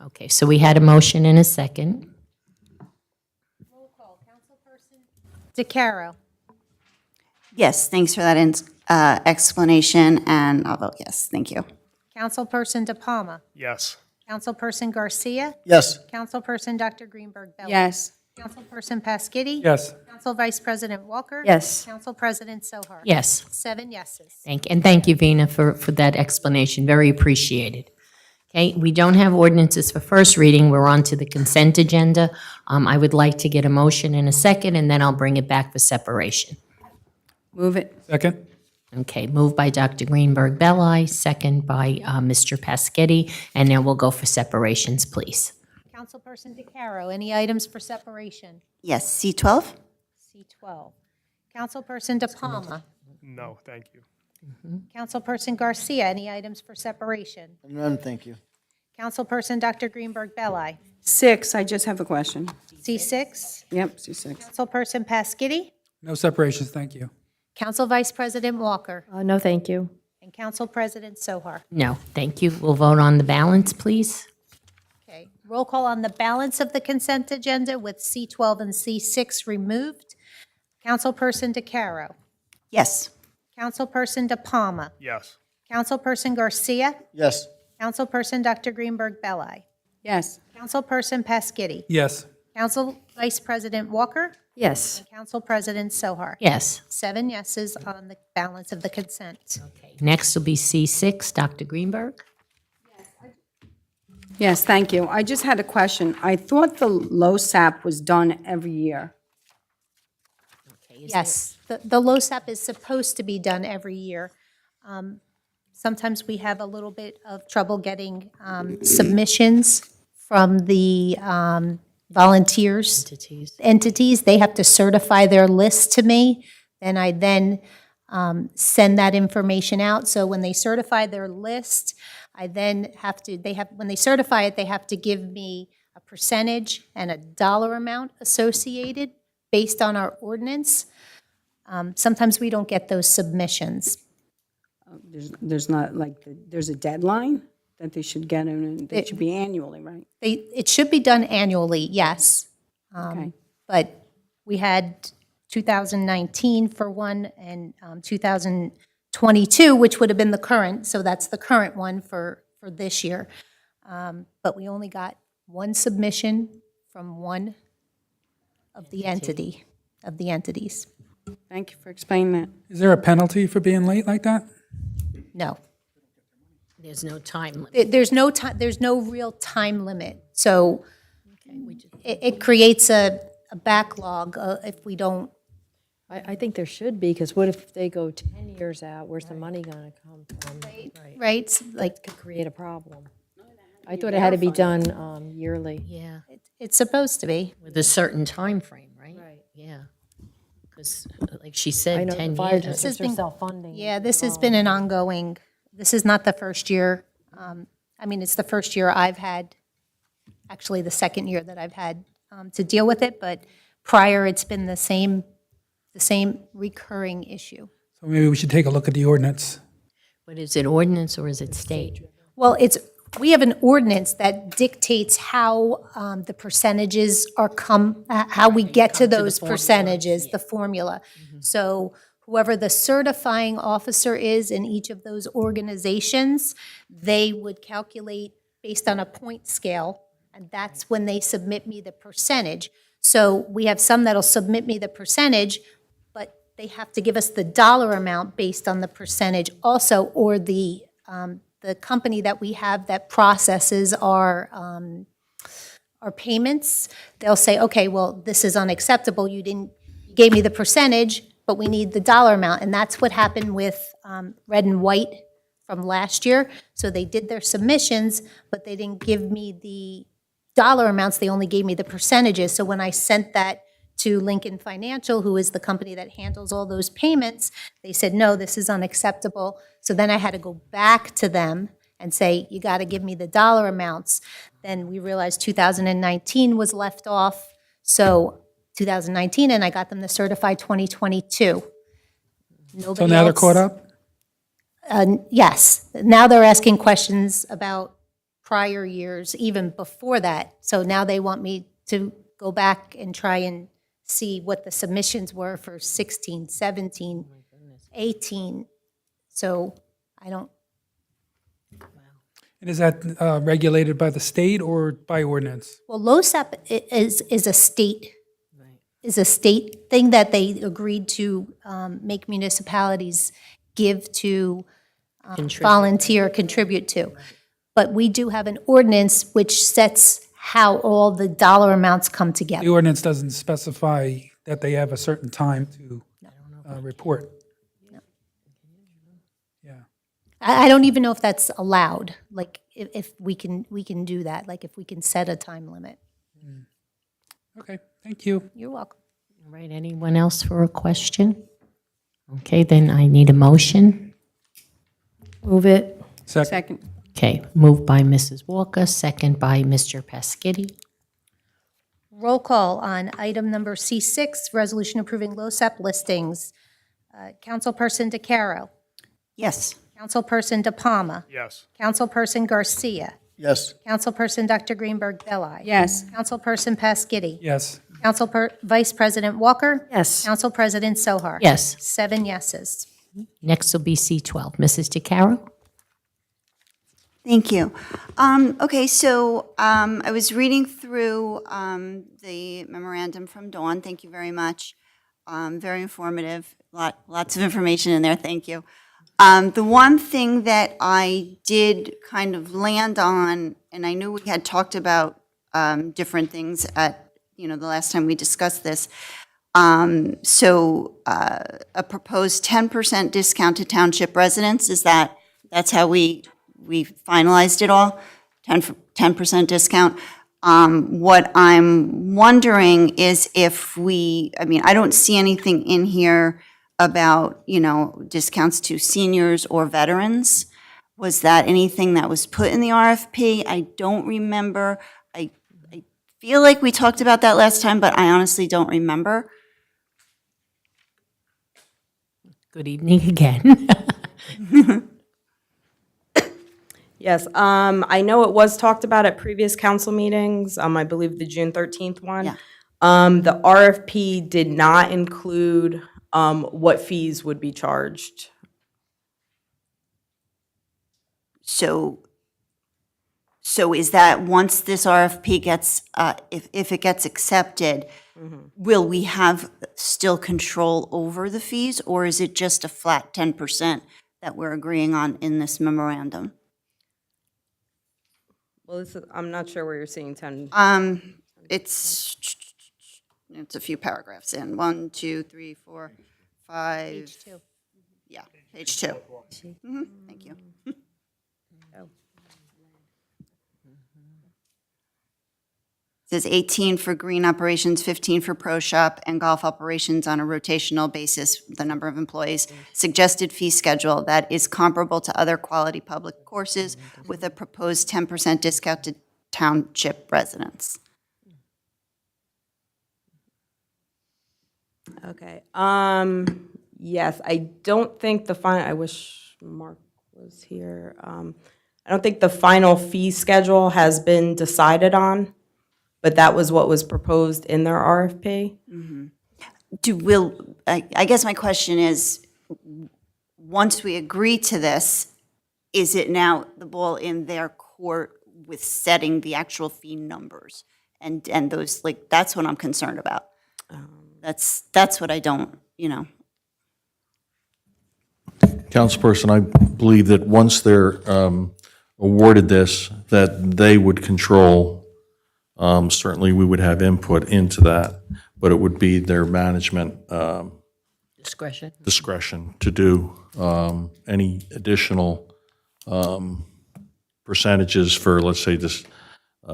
Okay, so we had a motion and a second. Roll call. Councilperson DeCaro. Yes, thanks for that explanation, and I'll vote yes, thank you. Councilperson De Palma. Yes. Councilperson Garcia. Yes. Councilperson Dr. Greenberg Belli. Yes. Councilperson Paskiddy. Yes. Council Vice President Walker. Yes. Council President Sohar. Yes. 7 yeses. Thank you, Vina, for that explanation. Very appreciated. Okay, we don't have ordinances for first reading. We're on to the consent agenda. I would like to get a motion in a second, and then I'll bring it back for separation. Move it. Second? Okay, moved by Dr. Greenberg Belli, second by Mr. Paschetti, and then we'll go for separations, please. Councilperson DeCaro, any items for separation? Yes, C12? C12. Councilperson De Palma. No, thank you. Councilperson Garcia, any items for separation? None, thank you. Councilperson Dr. Greenberg Belli. 6, I just have a question. C6. Yep, C6. Councilperson Paskiddy. No separations, thank you. Council Vice President Walker. No, thank you. And Council President Sohar. No, thank you. We'll vote on the balance, please. Okay, roll call on the balance of the consent agenda with C12 and C6 removed. Councilperson DeCaro. Yes. Councilperson De Palma. Yes. Councilperson Garcia. Yes. Councilperson Dr. Greenberg Belli. Yes. Councilperson Paskiddy. Yes. Council Vice President Walker. Yes. Council President Sohar. Yes. 7 yeses on the balance of the consent. Okay. Next will be C6, Dr. Greenberg. Yes, thank you. I just had a question. I thought the LoSAP was done every year. Yes, the LoSAP is supposed to be done every year. Sometimes we have a little bit of trouble getting submissions from the volunteers. Entities. They have to certify their list to me, and I then send that information out. So when they certify their list, I then have to, when they certify it, they have to give me a percentage and a dollar amount associated based on our ordinance. Sometimes we don't get those submissions. There's not, like, there's a deadline that they should get, and it should be annually, right? It should be done annually, yes. Okay. But we had 2019 for one and 2022, which would have been the current, so that's the current one for this year. But we only got one submission from one of the entities. Thank you for explaining that. Is there a penalty for being late like that? No. There's no time limit. There's no time, there's no real time limit. So it creates a backlog if we don't. I think there should be, because what if they go 10 years out? Where's the money going to come from? Right? Like, Could create a problem. I thought it had to be done yearly. Yeah, it's supposed to be. with a certain time frame, right? Right. Yeah. Because like she I said, know 10 the fire years. districts are been- self-funding. Yeah, this has been an ongoing, this is not the first year. I mean, it's the first year I've had, actually the second year that I've had to deal with it, but prior, it's been the same recurring issue. So maybe we should take a look at the ordinance. But is it ordinance or is it state? Well, we have an ordinance that dictates how the percentages are how we get to those percentages, the formula. So whoever the certifying officer is in each of those organizations, they would calculate based on a point scale, and that's when they submit me the percentage. So we have some that'll submit me the percentage, but they have to give us the dollar amount based on the percentage also, or the company that we have that processes our payments, they'll say, okay, well, this is unacceptable. You gave me the percentage, but we need the dollar amount. And that's what happened with Red and White from last year. So they did their submissions, but they didn't give me the dollar amounts. They only gave me the percentages. So when I sent that to Lincoln Financial, who is the company that handles all those payments, they said, no, this is unacceptable. So then I had to go back to them and say, you got to give me the dollar amounts. Then we realized 2019 was left off, so 2019, and I got them to certify 2022. So now they're caught up? Yes. Now they're asking questions about prior years, even before that. So now they want me to go back and try and see what the submissions were for 16, 17, 18. So I don't, And is that regulated by the state or by ordinance? well, LoSAP is a state thing that they agreed to make municipalities give to volunteer, contribute to. But we do have an ordinance which sets how all the dollar amounts come The together. ordinance doesn't specify that they have a certain time to report. Yeah. I don't even know if that's allowed, like, if we can do that, like, if we can set a time limit. Okay, thank you. You're welcome. All right, anyone else for a question? Okay, then I need a motion. Move it. Second. Okay, moved by Mrs. Walker, second by Mr. Peschitti. Roll call on item number C6, resolution approving LoSAP listings. Councilperson DeCaro. Yes. Councilperson De Palma. Yes. Councilperson Garcia. Yes. Councilperson Dr. Greenberg Belli. Yes. Councilperson Pasquitti. Yes. Vice President Walker. Yes. Council President Sohar. Yes. 7 yeses. Next will be C12. Mrs. DeCaro? Thank you. Okay, so I was reading through the memorandum from Dawn. Thank you very much. Very informative. Lots of information in there. Thank you. The one thing that I did kind of land on, and I knew we had talked about different things at, the last time we discussed this. A proposed 10% discount to township residents, that's how we finalized it all? 10% discount? What I'm wondering is if I don't see anything in here about, discounts to seniors or veterans. Was that anything that was put in the RFP? I don't remember. I feel like we talked about that last time, but I honestly don't remember. Good evening again. Yes, I know it was talked about at previous council meetings, I believe the June 13th one. Yeah. The RFP did not include what fees would be charged. So is that once this RFP gets, if it gets accepted, will we have still control over the fees, or is it just a flat 10% that we're agreeing on in this memorandum? Well, I'm not sure where you're seeing 10. It's a few paragraphs in. 1, 2, 3, 4, 5. Page 2. Yeah, page 2. Thank you. It says 18 for green operations, 15 for pro shop, and golf operations on a rotational basis, the number of employees. Suggested fee schedule that is comparable to other quality public courses with a proposed 10% discount to township residents. Okay. Yes, I don't think I wish Mark was here. I don't think the final fee schedule has been decided on, but that was what was proposed in their RFP. I guess my question is, once we agree to this, is it now the ball in their court with setting the actual fee numbers? And those, that's what I'm concerned about. That's what I don't, Councilperson, I believe that once they're awarded this, that they would control, certainly we would have input into that, but it would be their management discretion to do any additional percentages for, let's say, this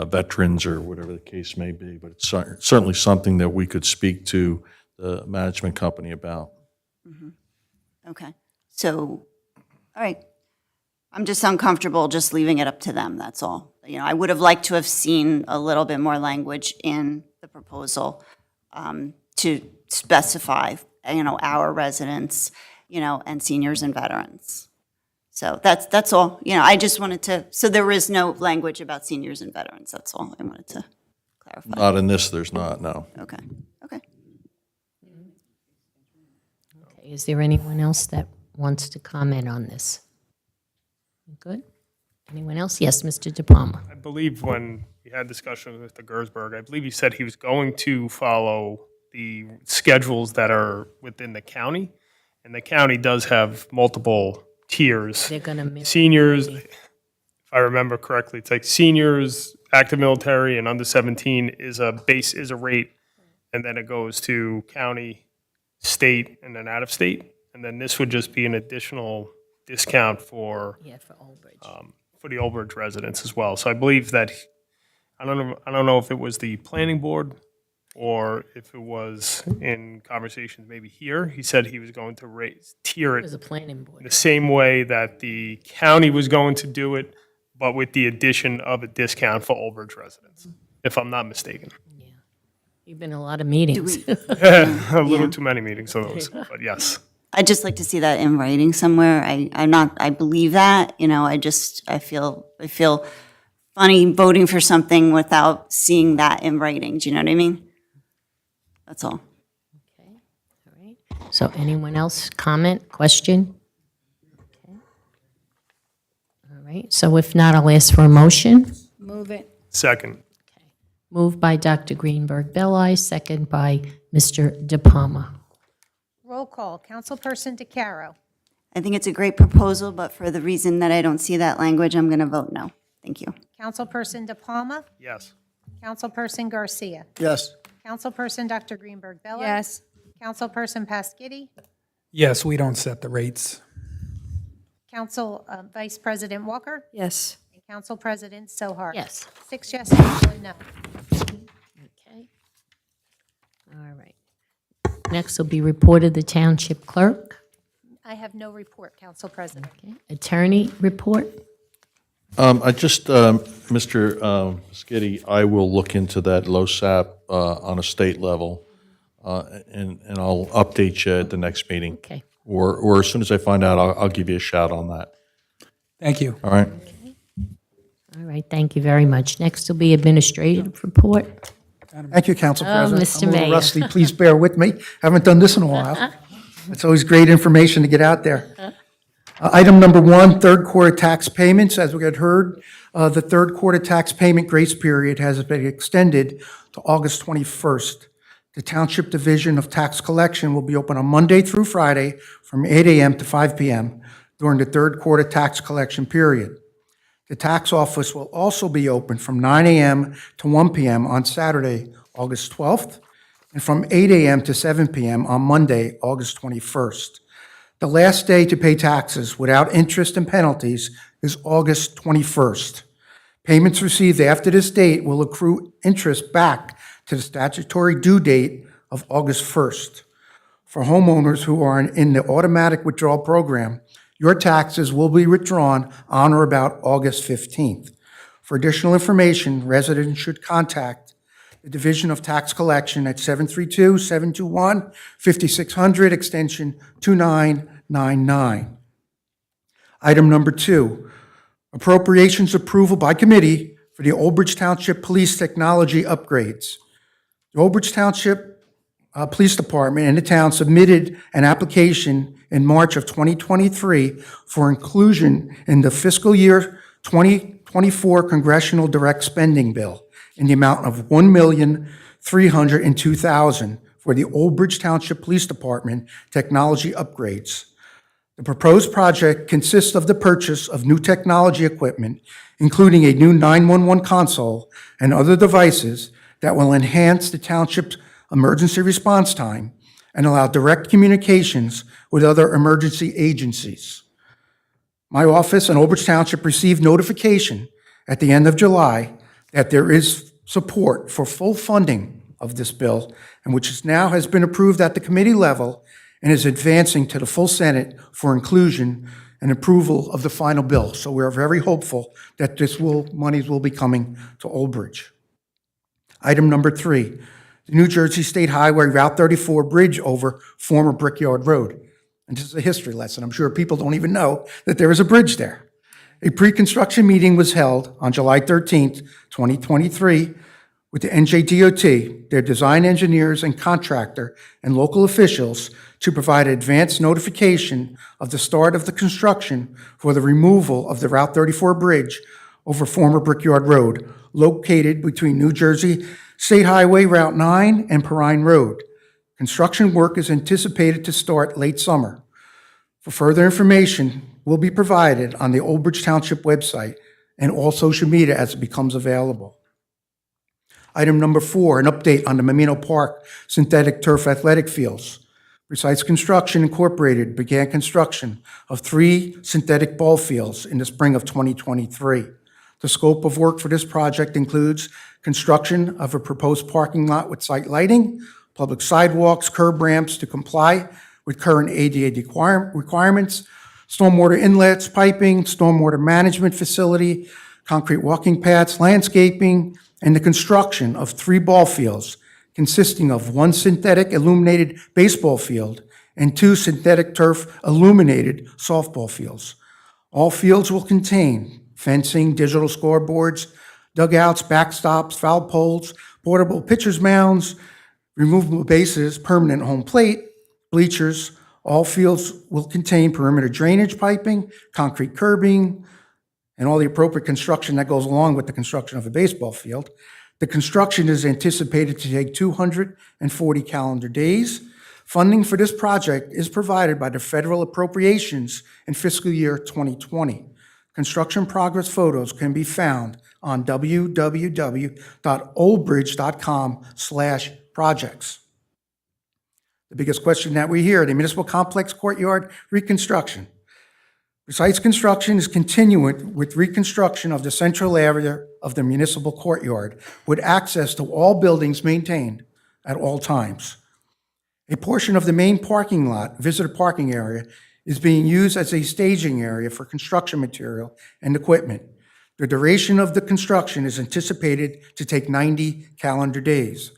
veterans or whatever the case may be. But it's certainly something that we could speak to the management company about. okay. So, all right. I'm just uncomfortable just leaving it up to them, that's all. I would have liked to have seen a little bit more language in the proposal to specify, our residents, and seniors and veterans. So that's all. I just wanted to, so there is no language about seniors and veterans, that's all I wanted to clarify. Not in this, there's not, no. Okay. Okay, is there anyone else that wants to comment on this? Good? Anyone else? Yes, Mr. De Palma. I believe when we had discussion with Mr. Gersberg, I believe he said he was going to follow the schedules that are within the county. And the county does have multiple tiers. They're going to miss. Seniors, if I remember correctly, it's like seniors, active military, and under 17 is a rate, and then it goes to county, state, and then out of state. And then this would just be an additional discount for Yeah, for Old Bridge. for the Old Bridge residents as well. So I believe that, I don't know if it was the planning board or if it was in conversations maybe here. He said he was going to tier It was it a planning board. the same way that the county was going to do it, but with the addition of a discount for Old Bridge residents, if I'm not mistaken. You've been in a lot of meetings. A little too many meetings of those, but yes. I'd just like to see that in writing somewhere. I believe that, I feel funny voting for something without seeing that in writing. Do you know what I mean? That's all. Okay, all right. So anyone else comment, question? Okay. All right, so if not, I'll ask for a motion. Move it. Second. Moved by Dr. Greenberg Belli, second by Mr. De Palma. Roll call. Councilperson DeCaro. I think it's a great proposal, but for the reason that I don't see that language, I'm going to vote no. Thank you. Councilperson De Palma. Yes. Councilperson Garcia. Yes. Councilperson Dr. Greenberg Belli. Yes. Councilperson Pasquini. Yes, we don't set the rates. Council Vice President Walker. Yes. And Council President Sohar. Yes. 6 yeses, 1 no. Okay. All right. Next will be report of the township clerk. I have no report, Council President. Okay. Attorney report. I just, Mr. Skiddy, I will look into that LoSAP on a state level, and I'll update you at the next meeting. Okay. Or as soon as I find out, I'll give you a shout on that. Thank you. All right? All right, thank you very much. Next will be administrative report. Thank you, Council President. Mr. I'm a little Mayor. rusty, please bear with me. Haven't done this in a while. It's always great information to get out there. Item number 1, third quarter tax payments. As we had heard, the third quarter tax payment grace period has been extended to August 21st. The Township Division of Tax Collection will be open on Monday through Friday from 8 a.m. to 5 p.m. during the third quarter tax collection period. The tax office will also be open from 9 a.m. to 1 p.m. on Saturday, August 12th, and from 8 a.m. to 7 p.m. on Monday, August 21st. The last day to pay taxes without interest and penalties is August 21st. Payments received after this date will accrue interest back to the statutory due date of August 1st. For homeowners who are in the automatic withdrawal program, your taxes will be withdrawn on or about August 15th. For additional information, residents should contact the Division of Tax Collection at 732-721-5600, extension 2999. Item number 2, appropriations approval by committee for the Old Bridge Township Police Technology upgrades. The Old Bridge Township Police Department and the town submitted an application in March of 2023 for inclusion in the fiscal year 2024 Congressional Direct Spending Bill in the amount of $1,302,000 for the Old Bridge Township Police Department technology upgrades. The proposed project consists of the purchase of new technology equipment, including a new 911 console and other devices that will enhance the township's emergency response time and allow direct communications with other emergency agencies. My office in Old Bridge Township received notification at the end of July that there is support for full funding of this bill, and which now has been approved at the committee level and is advancing to the full Senate for inclusion and approval of the final bill. So we're very hopeful that monies will be coming to Old Bridge. Item number 3, the New Jersey State Highway Route 34 bridge over former Brickyard Road. And this is a history lesson. I'm sure people don't even know that there is a bridge there. A pre-construction meeting was held on July 13th, 2023, with the NJDOT, their design engineers and contractor, and local officials to provide advance notification of the start of the construction for the removal of the Route 34 bridge over former Brickyard Road, located between New Jersey State Highway Route 9 and Perrine Road. Construction work is anticipated to start late summer. For further information will be provided on the Old Bridge Township website and all social media as it becomes available. Item number 4, an update on the Mamino Park synthetic turf athletic fields. Precise Construction Incorporated began construction of 3 synthetic ball fields in the spring of 2023. The scope of work for this project includes construction of a proposed parking lot with site lighting, public sidewalks, curb ramps to comply with current ADA requirements, stormwater inlets, piping, stormwater management facility, concrete walking paths, landscaping, and the construction of 3 ball fields consisting of 1 synthetic illuminated baseball field and 2 synthetic turf illuminated softball fields. All fields will contain fencing, digital scoreboards, dugouts, backstops, foul poles, portable pitcher's mounds, removable bases, permanent home plate, bleachers. All fields will contain perimeter drainage piping, concrete curbing, and all the appropriate construction that goes along with the construction of a baseball field. The construction is anticipated to take 240 calendar days. Funding for this project is provided by the federal appropriations in fiscal year 2020. Construction progress photos can be found on www.oldbridge.com/projects. The biggest question that we hear, the municipal complex courtyard reconstruction. Besides construction is continuing with reconstruction of the central area of the municipal courtyard with access to all buildings maintained at all times. A portion of the main parking lot, visitor parking area, is being used as a staging area for construction material and equipment. The duration of the construction is anticipated to take 90 calendar days.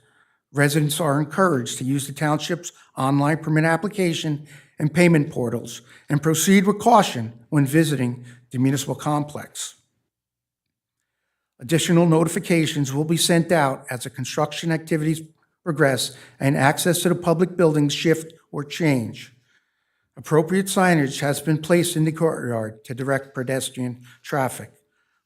Residents are encouraged to use the township's online permit application and payment portals and proceed with caution when visiting the municipal complex. Additional notifications will be sent out as the construction activities progress and access to the public buildings shift or change. Appropriate signage has been placed in the courtyard to direct pedestrian traffic.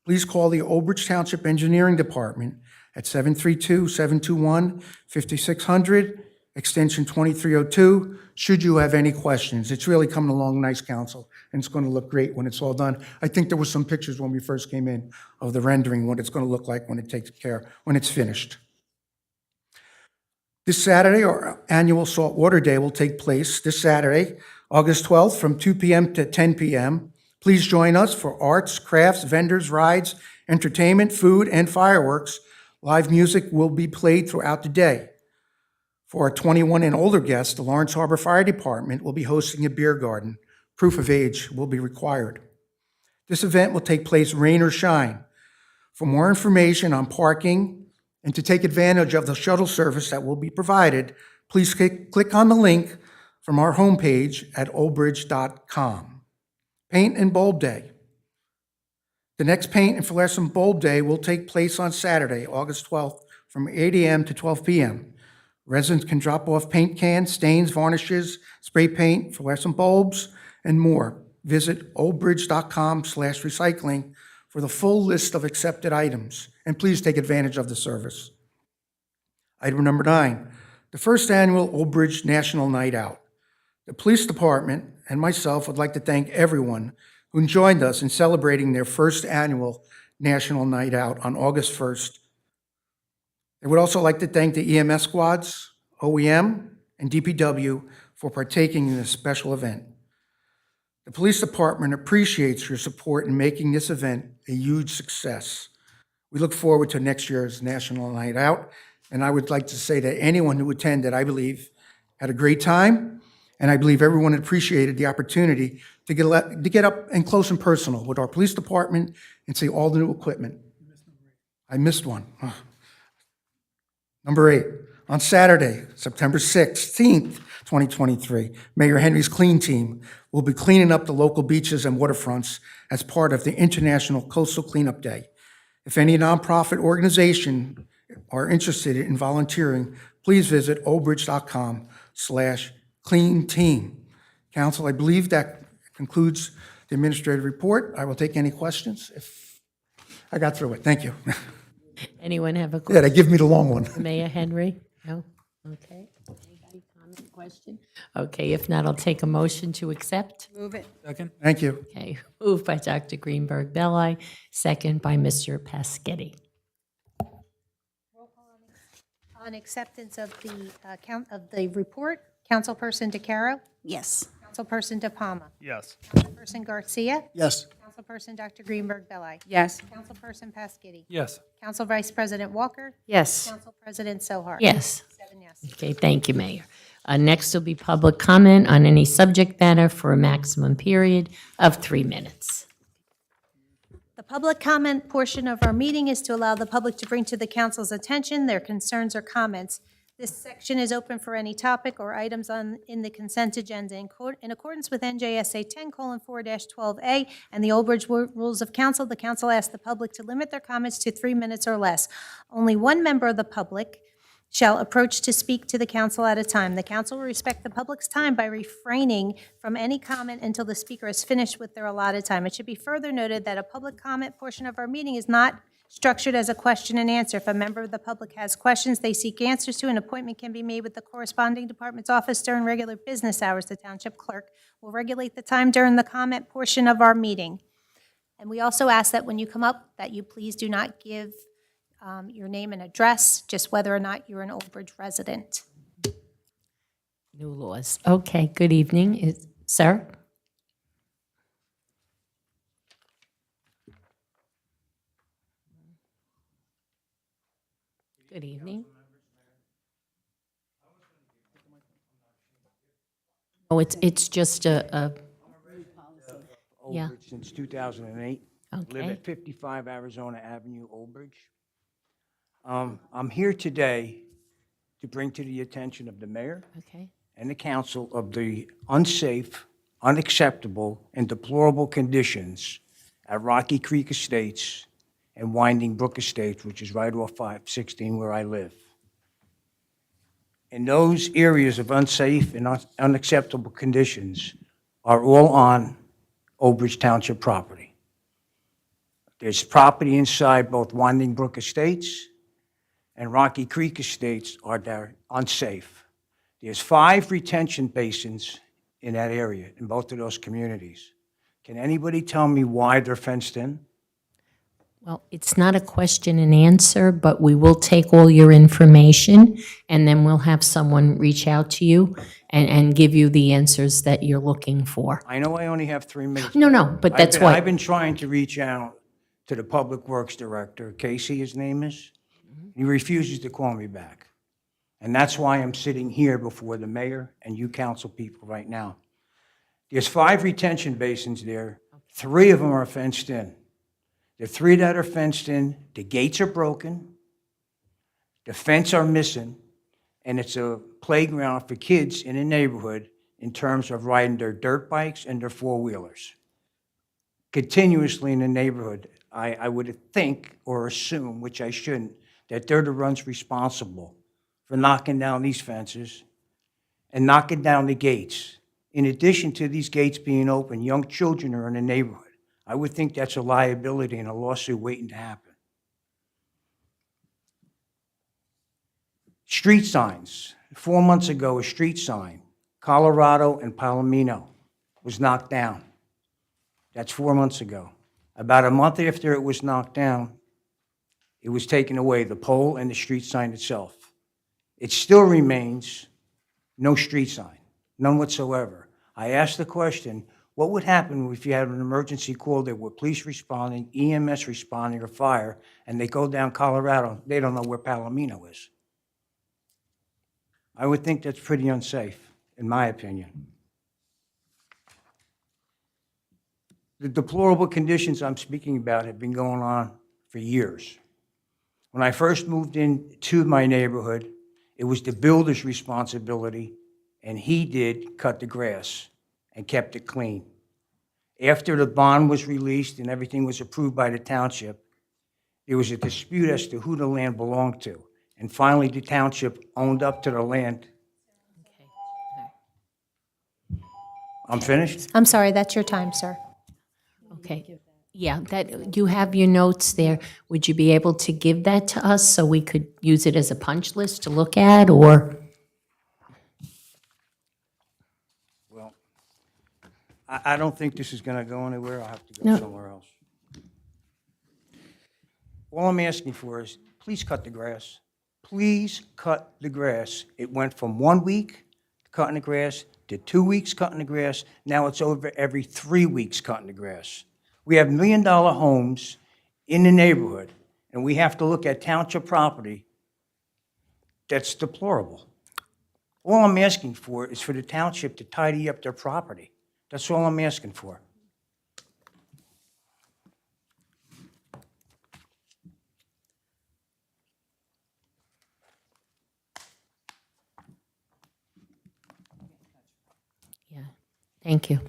Please call the Old Bridge Township Engineering Department at 732-721-5600, extension 2302, should you have any questions. It's really coming along nice, council, and it's going to look great when it's all done. I think there were some pictures when we first came in of the rendering, what it's going to look like when it takes care, when it's finished. This Saturday, our annual Saltwater Day will take place this Saturday, August 12th, from 2 p.m. to 10 p.m. Please join us for arts, crafts, vendors, rides, entertainment, food, and fireworks. Live music will be played throughout the day. For our 21 and older guests, the Lawrence Harbor Fire Department will be hosting a beer garden. Proof of age will be required. This event will take place rain or shine. For more information on parking and to take advantage of the shuttle service that will be provided, please click on the link from our homepage at oldbridge.com. Paint and Bulb Day. The next Paint and Fluorescent Bulb Day will take place on Saturday, August 12th, from 8 a.m. to 12 p.m. Residents can drop off paint cans, stains, varnishes, spray paint, fluorescent bulbs, and more. Visit oldbridge.com/recycling for the full list of accepted items, and please take advantage of the service. Item number 9, the first annual Old Bridge National Night Out. The police department and myself would like to thank everyone who joined us in celebrating their first annual National Night Out on August 1st. I would also like to thank the EMS squads, OEM, and DPW for partaking in this special event. The police department appreciates your support in making this event a huge success. We look forward to next year's National Night Out, and I would like to say that anyone who attended, I believe, had a great time, and I believe everyone appreciated the opportunity to get up and close and personal with our police department and see all the new equipment. I missed one. Number 8, on Saturday, September 16th, 2023, Mayor Henry's Clean Team will be cleaning up the local beaches and waterfronts as part of the International Coastal Cleanup Day. If any nonprofit organization are interested in volunteering, please visit oldbridge.com/clean team. Council, I believe that concludes the administrative report. I will take any questions if I got through it. Thank you. Anyone have a Yeah, question? they give me the long one. Mayor Henry? No? Okay. Anybody comment, question? Okay, if not, I'll take a motion to accept. Move it. Second? Thank you. Okay, moved by Dr. Greenberg Belli, second by Mr. Paschetti. On acceptance of the report, Councilperson DeCaro, Yes. Councilperson De Palma, Yes. Councilperson Garcia, Yes. Councilperson Dr. Greenberg Belli, Yes. Councilperson Paschetti, Yes. Council Vice President Walker, Yes. Council President Sohar. Yes. 7 yes. Okay, thank you, Mayor. Next will be public comment on any subject matter for a maximum period of 3 minutes. The public comment portion of our meeting is to allow the public to bring to the council's attention their concerns or comments. This section is open for any topic or items in the consent agenda. In accordance with NJSA 10:4-12A and the Old Bridge Rules of Council, the council asks the public to limit their comments to 3 minutes or less. Only one member of the public shall approach to speak to the council at a time. The council will respect the public's time by refraining from any comment until the speaker is finished with their allotted time. It should be further noted that a public comment portion of our meeting is not structured as a question and answer. If a member of the public has questions they seek answers to, an appointment can be made with the corresponding department's office during regular business hours. The township clerk will regulate the time during the comment portion of our meeting. And we also ask that when you come up, that you please do not give your name and address, just whether or not you're an Old Bridge resident. New laws. Okay, good evening. Sir? Good evening. Oh, it's just a yeah. Old Bridge since 2008. Live Okay. at 55 Arizona Avenue, Old Bridge. I'm here today to bring to the attention of the mayor Okay. and the council of the unsafe, unacceptable, and deplorable conditions at Rocky Creek Estates and Winding Brook Estates, which is right off 516 where I live. And those areas of unsafe and unacceptable conditions are all on Old Bridge Township property. There's property inside both Winding Brook Estates and Rocky Creek Estates are there unsafe. There's 5 retention basins in that area, in both of those communities. Can anybody tell me why they're fenced in? Well, it's not a question and answer, but we will take all your information, and then we'll have someone reach out to you and give you the answers that you're looking for. I know I only have 3 minutes. No, but that's I've why. been trying to reach out to the Public Works Director, Casey, his name is. He refuses to call me back. And that's why I'm sitting here before the mayor and you council people right now. There's 5 retention basins there. 3 of them are fenced in. The 3 that are fenced in, the gates are broken, the fence are missing, and it's a playground for kids in the neighborhood in terms of riding their dirt bikes and their 4-wheelers. Continuously in the neighborhood, I would think or assume, which I shouldn't, that they're the ones responsible for knocking down these fences and knocking down the gates. In addition to these gates being open, young children are in the neighborhood. I would think that's a liability and a lawsuit waiting to happen. Street signs. 4 months ago, a street sign, Colorado and Palomino, was knocked down. That's 4 months ago. About a month after it was knocked down, it was taken away, the pole and the street sign itself. It still remains no street sign, none whatsoever. I asked the question, what would happen if you had an emergency call, there were police responding, EMS responding, or fire, and they go down Colorado, they don't know where Palomino is? I would think that's pretty unsafe, in my opinion. The deplorable conditions I'm speaking about have been going on for years. When I first moved into my neighborhood, it was the builder's responsibility, and he did cut the grass and kept it clean. After the bond was released and everything was approved by the township, there was a dispute as to who the land belonged to. And finally, the township owned up to the land. I'm finished? I'm sorry, that's your time, sir. Okay. Yeah, that, you have your notes there. Would you be able to give that to us so we could use it as a punch list to look at, or? Well, I don't think this is going to go anywhere. I'll have to No. go somewhere else. All I'm asking for is, please cut the grass. Please cut the grass. It went from 1 week cutting the grass to 2 weeks cutting the grass. Now it's over every 3 weeks cutting the grass. We have $1 million homes in the neighborhood, and we have to look at township property that's deplorable. All I'm asking for is for the township to tidy up their property. That's all I'm asking for. Yeah, thank you.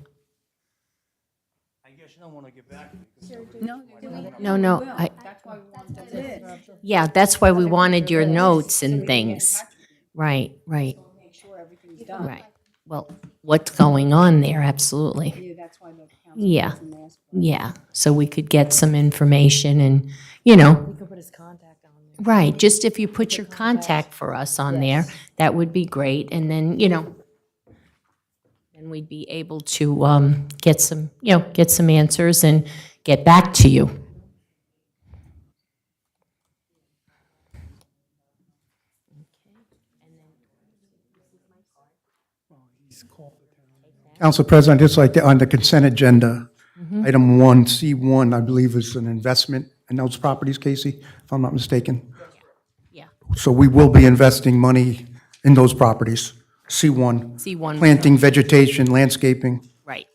I guess no Yeah, that's why we wanted your notes and things. Right, right, right. Well, what's going on there, absolutely. That's why the council Yeah, doesn't ask for yeah, so we could get some information and, you know, You can put his contact on there. right, just if you put your contact for us on there, that would be great, and then, you know, then we'd be able to get some, you know, get some answers and get back to you. Council President, just like on the consent agenda, item 1C1, I believe, is an investment in those properties, Casey, if I'm not mistaken. Yeah. So we will be investing money in those properties, C1. C1. Planting, vegetation, landscaping. Right,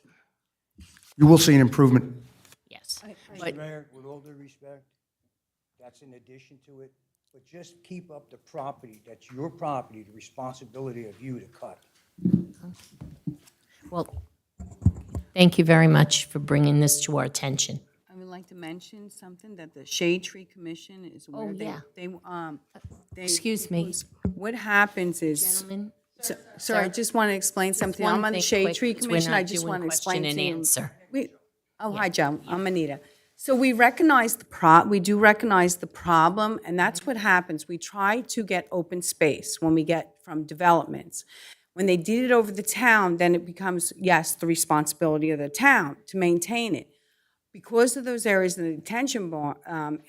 You will see an improvement. yes. Mr. Mayor, with all due respect, that's in addition to it, but just keep up the property, that's your property, the responsibility of you to cut. Well, thank you very much for bringing this to our attention. I would like to mention something that the Shade Tree Commission is where yeah. they. Excuse me. What happens is. Gentlemen, Sorry, I just want to explain something. I'm one on the thing Shade quick, Tree because we're Commission. not I just doing want to explain question to and you. answer. Hi, Joe. I'm Anita. So we recognize we do recognize the problem, and that's what happens. We try to get open space when we get from developments. When they deed it over the town, then it becomes, yes, the responsibility of the town to maintain it. Because of those areas in the detention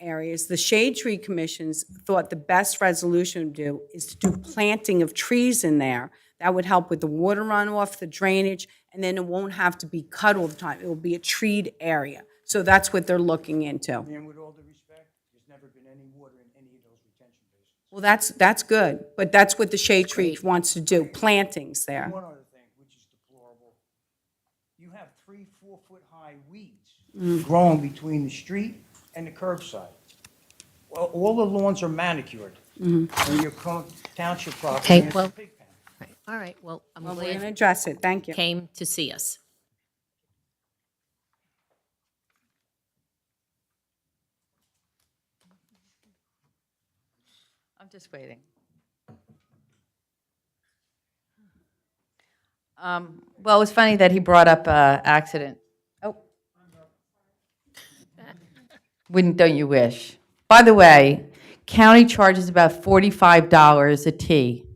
areas, the Shade Tree Commissions thought the best resolution to do is to do planting of trees in there. That would help with the water runoff, the drainage, and then it won't have to be cut all the time. It will be a treed area. So that's what they're looking into. And with all due respect, there's never been any water in any of those retention basins. Well, that's good, but that's what the Shade Tree wants to do, plantings there. One other thing, which is deplorable, you have 3-4 foot high weeds growing between the street and the curbside. Well, all the lawns are manicured. And your township property Okay, is well, a pig pen. all right, well, I'm Well, we're going to glad address it. Thank you you. came to see us. I'm just waiting. Well, it was funny that he brought up accident. Oh. Don't you wish? By the way, county charges about $45 a tea,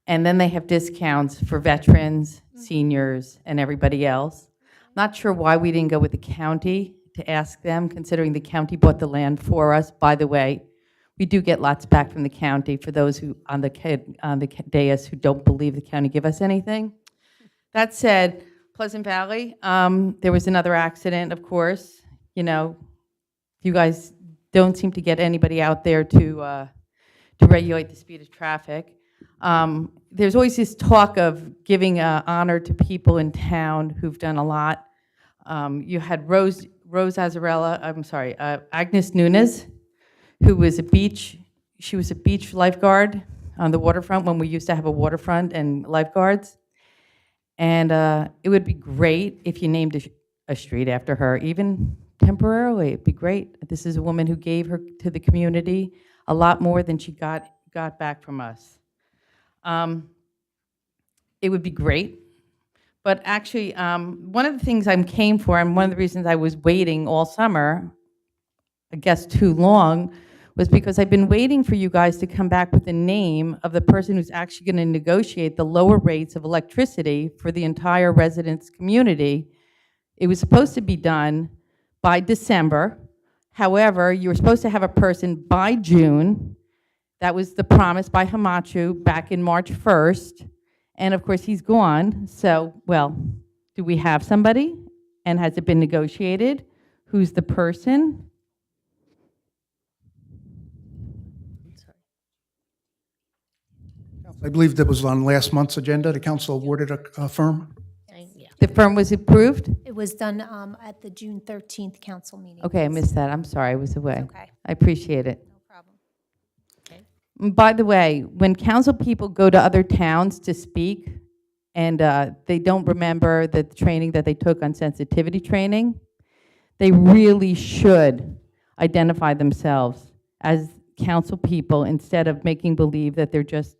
and then they have discounts for veterans, seniors, and everybody else. Not sure why we didn't go with the county to ask them, considering the county bought the land for us. By the way, we do get lots back from the county for those who, on the dais, who don't believe the county give us anything. That said, Pleasant Valley, there was another accident, of course. You know, you guys don't seem to get anybody out there to regulate the speed of traffic. There's always this talk of giving honor to people in town who've done a lot. You had Rose Azarella, Agnes Nunes, who was she was a beach lifeguard on the waterfront when we used to have a waterfront and lifeguards. And it would be great if you named a street after her, even temporarily. It'd be great. This is a woman who gave her to the community a lot more than she got back from us. It would be great. But actually, one of the things I came for, and one of the reasons I was waiting all summer, I guess too long, was because I've been waiting for you guys to come back with the name of the person who's actually going to negotiate the lower rates of electricity for the entire residents' community. It was supposed to be done by December. However, you were supposed to have a person by June. That was the promise by Hamachu back in March 1st. And of course, he's gone. So, well, do we have somebody? And has it been negotiated? Who's the person? I believe that was on last month's agenda. The council awarded a firm. Yeah. The firm was approved? It was done at the June 13th council meeting. Okay, I missed that. I'm sorry, I was away. Okay. I appreciate it. No problem. By the way, when council people go to other towns to speak and they don't remember the training that they took on sensitivity training, they really should identify themselves as council people instead of making believe that they're just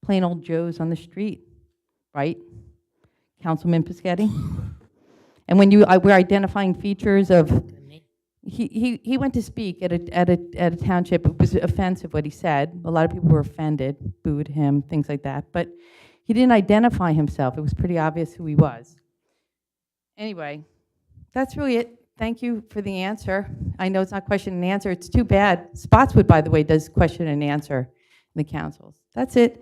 plain old Joes on the street, right? Councilman Piscatty? And when we're identifying features of, he went to speak at a township. It was offensive what he said. A lot of people were offended, booed him, things like that. But he didn't identify himself. It was pretty obvious who he was. Anyway, that's really it. Thank you for the answer. I know it's not question and answer. It's too bad. Spotswood, by the way, does question and answer in the councils. That's it.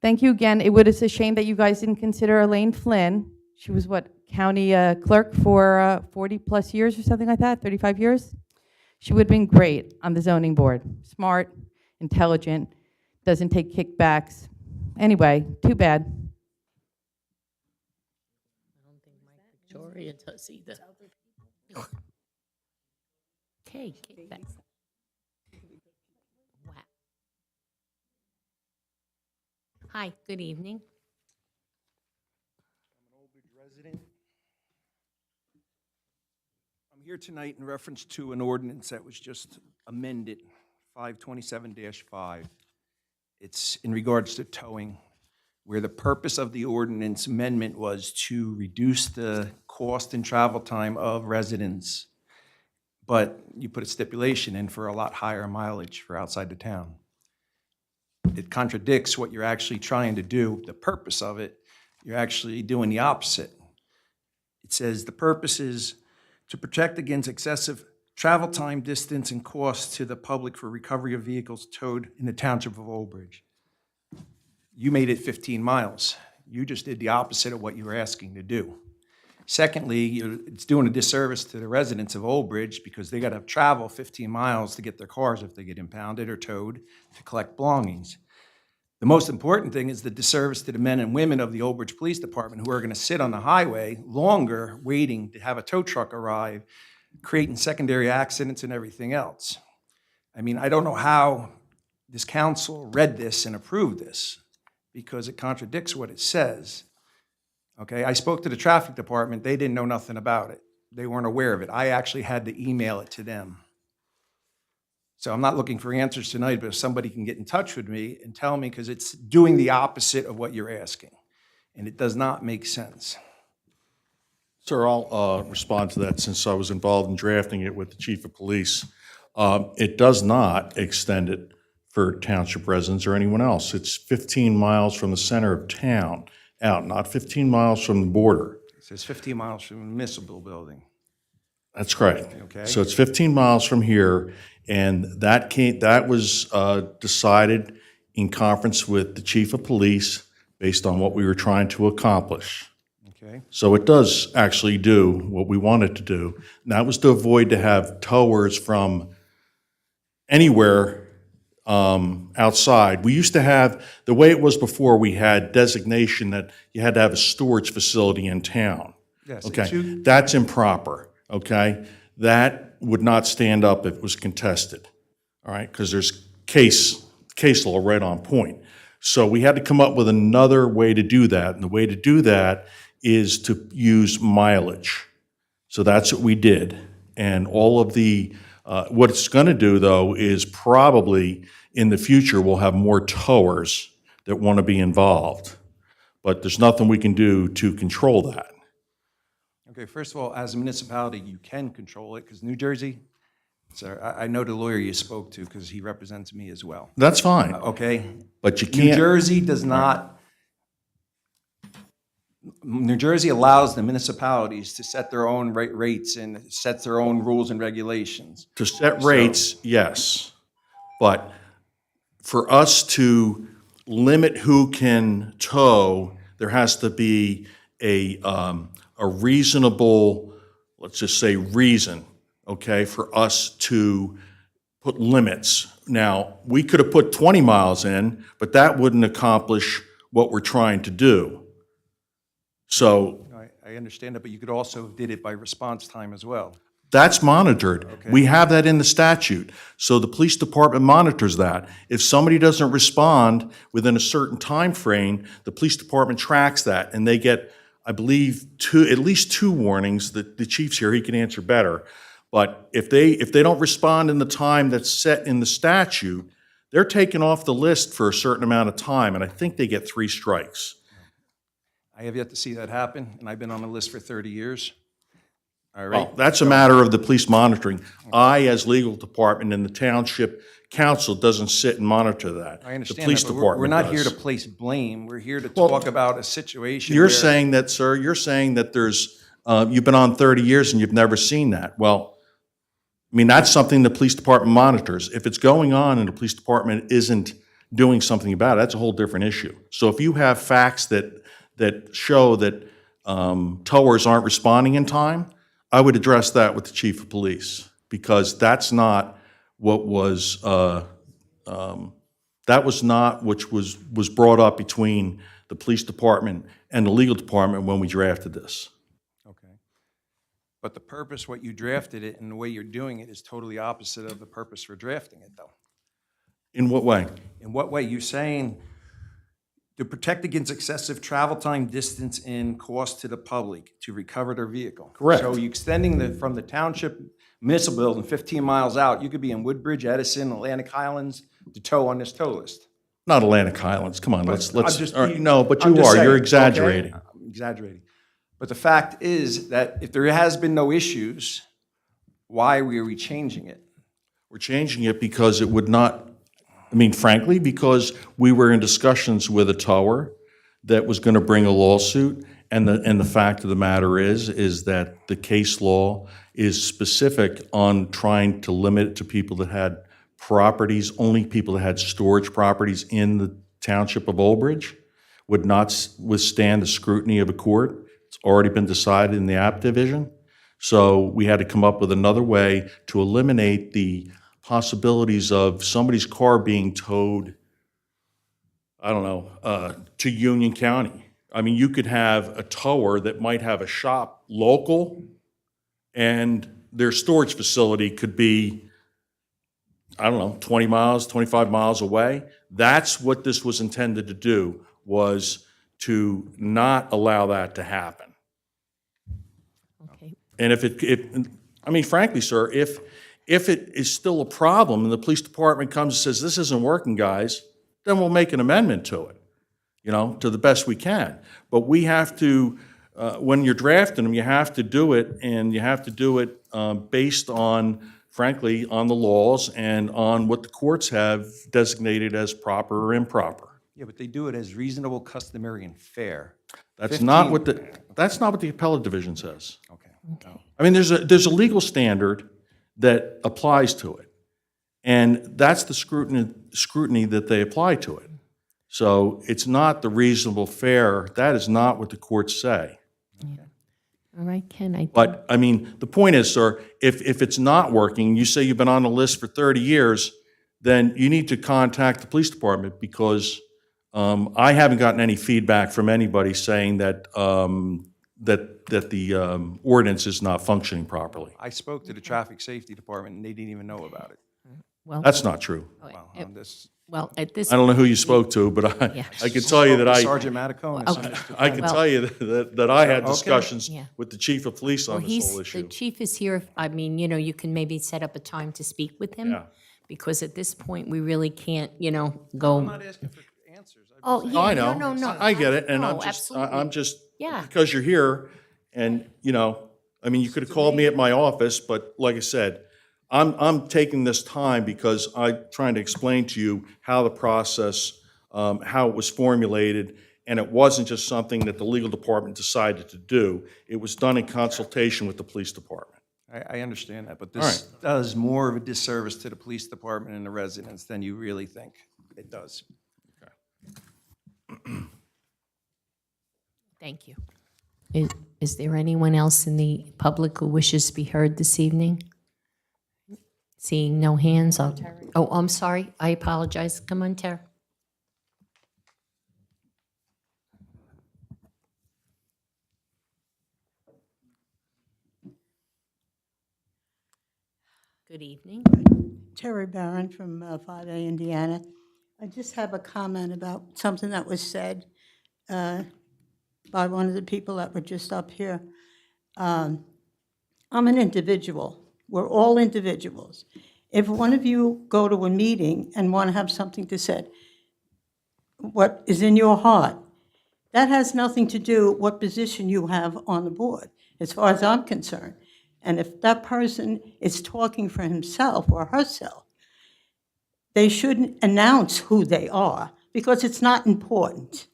Thank you again. It's a shame that you guys didn't consider Elaine Flynn. She was what, county clerk for 40 plus years or something like that, 35 years? She would have been great on the zoning board. Smart, intelligent, doesn't take kickbacks. Anyway, too bad. I don't think Mike Victoria does either. Okay, kickback. Wow. Hi, good evening. I'm here tonight in reference to an ordinance that was just amended, 527-5. It's in regards to towing, where the purpose of the ordinance amendment was to reduce the cost and travel time of residents, but you put a stipulation in for a lot higher mileage for outside the town. It contradicts what you're actually trying to do, the purpose of it. You're actually doing the opposite. It says the purpose is to protect against excessive travel time, distance, and cost to the public for recovery of vehicles towed in the Township of Old Bridge. You made it 15 miles. You just did the opposite of what you were asking to do. Secondly, it's doing a disservice to the residents of Old Bridge because they got to travel 15 miles to get their cars if they get impounded or towed to collect belongings. The most important thing is the disservice to the men and women of the Old Bridge Police Department who are going to sit on the highway longer waiting to have a tow truck arrive, creating secondary accidents and everything else. I mean, I don't know how this council read this and approved this because it contradicts what it says. Okay, I spoke to the traffic department. They didn't know nothing about it. They weren't aware of it. I actually had to email it to them. So I'm not looking for answers tonight, but if somebody can get in touch with me and tell me, because it's doing the opposite of what you're asking, and it does not make sense. Sir, I'll respond to that since I was involved in drafting it with the chief of police. It does not extend it for township residents or anyone else. It's 15 miles from the center of town out, not 15 miles from the border. It says 15 miles from the municipal building. That's correct. Okay. So it's 15 miles from here, and that was decided in conference with the chief of police based on what we were trying to accomplish. Okay. So it does actually do what we wanted to do. And that was to avoid to have towers from anywhere outside. We used to have, the way it was before, we had designation that you had to have a storage facility in town. Yes. Okay, that's improper, okay? That would not stand up if it was contested, all right? Because there's case law right on point. So we had to come up with another way to do that, and the way to do that is to use mileage. So that's what we did. And all of the, what it's gonna do though is probably in the future we'll have more towers that wanna be involved. But there's nothing we can do to control that. Okay, first of all, as a municipality, you can control it, because New Jersey, sir, I know the lawyer you spoke to, because he represents me as well. That's fine. Okay? But you New can't. Jersey does not, New Jersey allows the municipalities to set their own rates and sets their own rules and regulations. To set rates, yes. But for us to limit who can tow, there has to be a reasonable, let's just say reason, okay, for us to put limits. Now, we could have put 20 miles in, but that wouldn't accomplish what we're trying to do. So I understand that, but you could also did it by response time as well. that's monitored. We have that in the statute. So the police department monitors that. If somebody doesn't respond within a certain time frame, the police department tracks that, and they get I believe, at least 2 warnings. The chief's here, he can answer better. But if they don't respond in the time that's set in the statute, they're taken off the list for a certain amount of time, and I think they get 3 strikes. I have yet to see that happen, and I've been on the list for 30 years. All right? Well, that's a matter of the police monitoring. I, as legal department, and the township council doesn't sit and monitor that. I understand The police that, but department we're not here to does. place blame. We're here to Well, talk about a situation You're where- saying that, sir, you're saying that there's, you've been on 30 years and you've never seen that. Well, I mean, that's something the police department monitors. If it's going on and the police department isn't doing something about it, that's a whole different issue. So if you have facts that show that towers aren't responding in time, I would address that with the chief of police, because that's not what was, that was not which was brought up between the police department and the legal department when we drafted this. Okay. But the purpose, what you drafted it, and the way you're doing it is totally opposite of the purpose for drafting it, though. In what way? In what way? You're saying to protect against excessive travel time, distance, and cost to the public to recover their vehicle. Correct. So you're extending from the township municipal building 15 miles out, you could be in Woodbridge, Edison, Atlantic Highlands to tow on this tow list. Not Atlantic Highlands, come on, let's, I'm just all right, being- no, but I'm you just are, saying, you're okay? exaggerating. I'm exaggerating. But the fact is that if there has been no issues, why are we changing it? We're changing it because it would not, I mean, frankly, because we were in discussions with a tower that was going to bring a lawsuit, and the fact of the matter is that the case law is specific on trying to limit it to people that had properties, only people that had storage properties in the township of Old Bridge would not withstand the scrutiny of a court. It's already been decided in the app division. So we had to come up with another way to eliminate the possibilities of somebody's car being towed, I don't know, to Union County. I mean, you could have a tower that might have a shop local, and their storage facility could be, I don't know, 20 miles, 25 miles away. That's what this was intended to do, was to not allow that to happen. Okay. And I mean, frankly, sir, if it is still a problem and the police department comes and says, this isn't working, guys, then we'll make an amendment to it, to the best we can. But we have to, when you're drafting them, you have to do it, and you have to do it based on, frankly, on the laws and on what the courts have designated as proper or improper. Yeah, but they do it as reasonable, customary, and fair. That's not what the appellate division says. Okay. I mean, there's a legal standard that applies to it, and that's the scrutiny that they apply to it. So it's not the reasonable, fair. That is not what the courts say. All right, Ken, But, I mean, the point is, sir, if it's not working, you say you've been on the list for 30 years, then you need to contact the police department, because I haven't gotten any feedback from anybody saying that the ordinance is not functioning properly. I spoke to the traffic safety department, and they didn't even know about it. well, That's not true. Wow, I'm just- well, at this. I don't know who you spoke to, but Yeah. I can tell you that Sergeant Matacone. I can Well- tell you that I had Okay. discussions Yeah. with the chief of police Well, on this whole the issue. chief is here. I mean, you can maybe set up a time to speak with him. Yeah. Because at this point, we really can't, go. I'm not asking for answers. Oh, No, I yeah, know. no. I get it, and No, I'm absolutely. just, Yeah. because you're here, and, I mean, you could have called me at my office, but like I said, I'm taking this time because I'm trying to explain to you how the process, how it was formulated, and it wasn't just something that the legal department decided to do. It was done in consultation with the police department. I understand that, but All this does more of a disservice to the police department and the residents than you really think it does. Thank you. Is there anyone else in the public who wishes to be heard this evening? Seeing no hands, I'm sorry, I apologize. Come on, Tara. Good evening. Terry Barron from 5A, Indiana. I just have a comment about something that was said. by one of the people that were just up here. I'm an individual. We're all individuals. If one of you go to a meeting and want to have something to say, what is in your heart, that has nothing to do with what position you have on the board, as far as I'm concerned. And if that person is talking for himself or herself, they shouldn't announce who they are, because it's not important.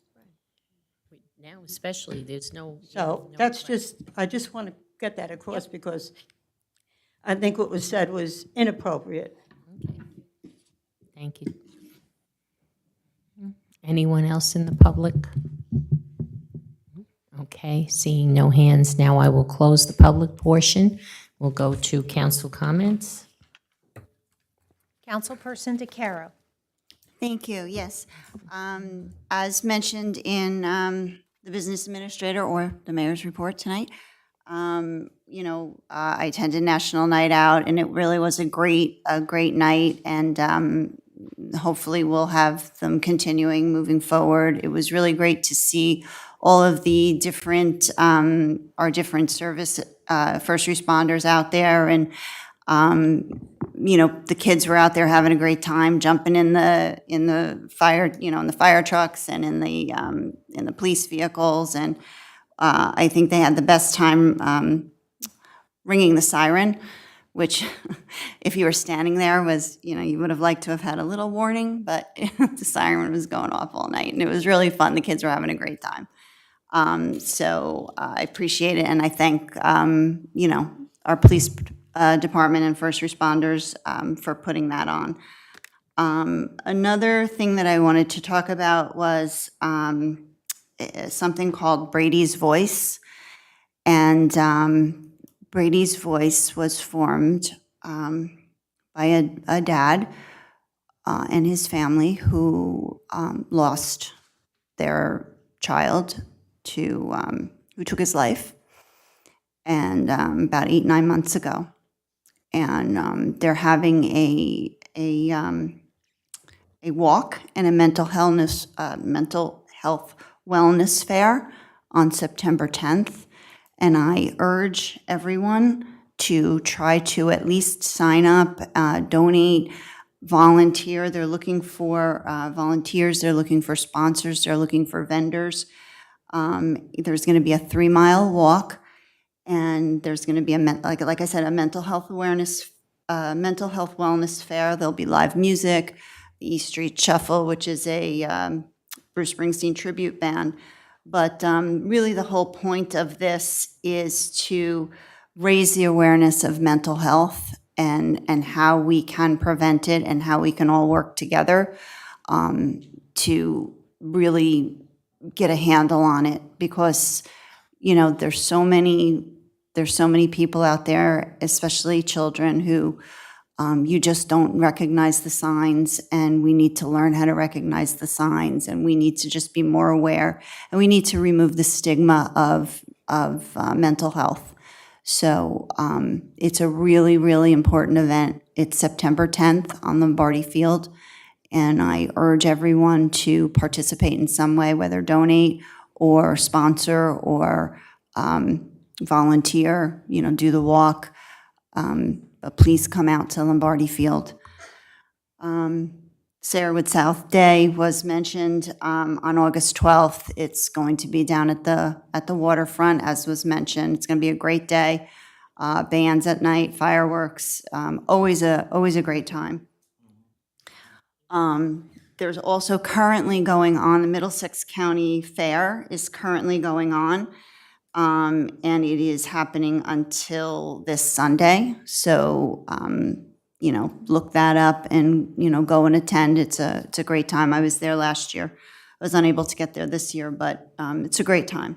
Now especially, there's no. So that's just, I just want to get that across, because I think what was said was inappropriate. Thank you. Anyone else in the public? Okay, seeing no hands, now I will close the public portion. We'll go to council comments. Councilperson DeCaro. Thank you, yes. As mentioned in the business administrator or the mayor's report tonight, I attended National Night Out, and it really was a great night, and hopefully we'll have them continuing moving forward. It was really great to see all of the different, our different service, first responders out there, and the kids were out there having a great time, jumping in the fire, in the fire trucks and in the police vehicles, and I think they had the best time ringing the siren, which, if you were standing there, was, you would have liked to have had a little warning, but the siren was going off all night, and it was really fun. The kids were having a great time. So I appreciate it, and I thank, our police department and first responders for putting that on. Another thing that I wanted to talk about was something called Brady's Voice, and Brady's Voice was formed by a dad and his family who lost their child to who took his life, and about 8-9 months ago, and they're having a walk and a mental health wellness fair on September 10th, and I urge everyone to try to at least sign up, donate, volunteer. They're looking for volunteers, they're looking for sponsors, they're looking for vendors. There's going to be a 3-mile walk, and there's going to be like I said, a mental health wellness fair. There'll be live music, the E Street Shuffle, which is a Bruce Springsteen tribute band. But really the whole point of this is to raise the awareness of mental health and how we can prevent it and how we can all work together to really get a handle on it, because there's so many people out there, especially children, who you just don't recognize the signs, and we need to learn how to recognize the signs, and we need to just be more aware, and we need to remove the stigma of mental health. So it's a really, really important event. It's September 10th on Lombardi Field, and I urge everyone to participate in some way, whether donate or sponsor or volunteer, do the walk. But please come out to Lombardi Field. Sarewood South Day was mentioned on August 12th. It's going to be down at the waterfront, as was mentioned. It's going to be a great day. Bands at night, fireworks, always a great time. There's also currently going on, the Middlesex County Fair is currently going on, and it is happening until this Sunday. So, look that up and, go and attend. It's a great time. I was there last year. I was unable to get there this year, but it's a great time.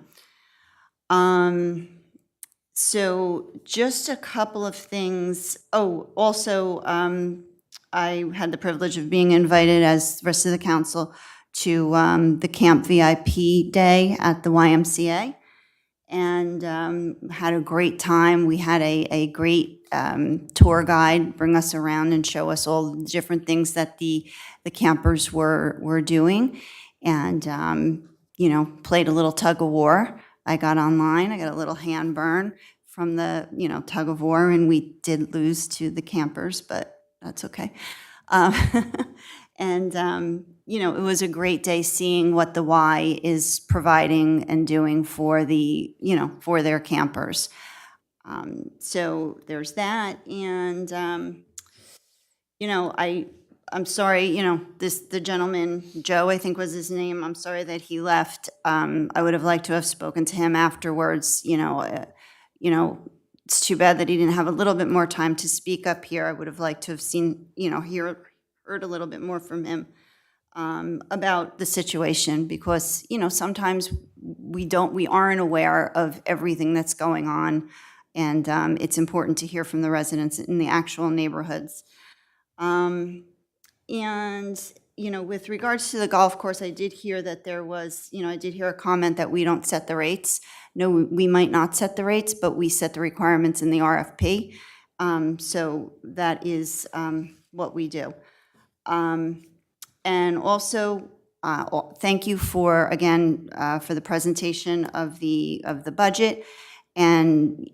So just a couple of things. Oh, also, I had the privilege of being invited, as the rest of the council, to the Camp VIP Day at the YMCA, and had a great time. We had a great tour guide bring us around and show us all the different things that the campers were doing, and played a little tug of war. I got online, I got a little hand burn from the, tug of war, and we did lose to the campers, but that's okay. Um, And, it was a great day seeing what the Y is providing and doing for the, for their campers. So there's that. And, I'm sorry, the gentleman, Joe, I think was his name, I'm sorry that he left. I would have liked to have spoken to him afterwards, it's too bad that he didn't have a little bit more time to speak up here. I would have liked to have seen, heard a little bit more from him about the situation, because, sometimes we aren't aware of everything that's going on, and it's important to hear from the residents in the actual neighborhoods. With regards to the golf course, I did hear that there was, I did hear a comment that we don't set the rates. No, we might not set the rates, but we set the requirements in the RFP. So that is what we do. And also, thank you for, again, for the presentation of the budget. And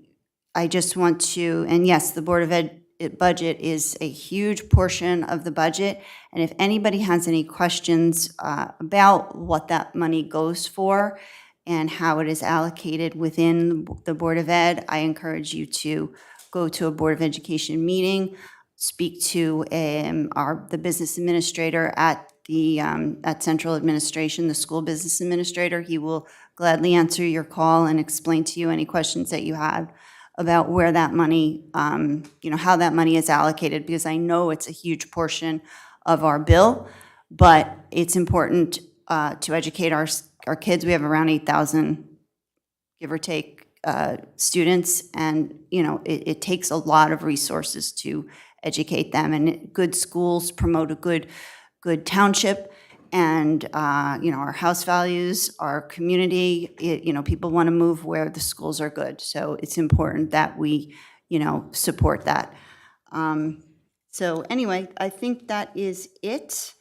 I just want to, and yes, the Board of Ed budget is a huge portion of the budget. And if anybody has any questions about what that money goes for and how it is allocated within the Board of Ed, I encourage you to go to a Board of Education meeting, speak to the business administrator at the at Central Administration, the school business administrator. He will gladly answer your call and explain to you any questions that you have about where that money, how that money is allocated, because I know it's a huge portion of our bill, but it's important to educate our kids. We have around 8,000, give or take, students, and it takes a lot of resources to educate them. And good schools promote a good township, and our house values, our community. People want to move where the schools are good, so it's important that we support that. So anyway, I think that is it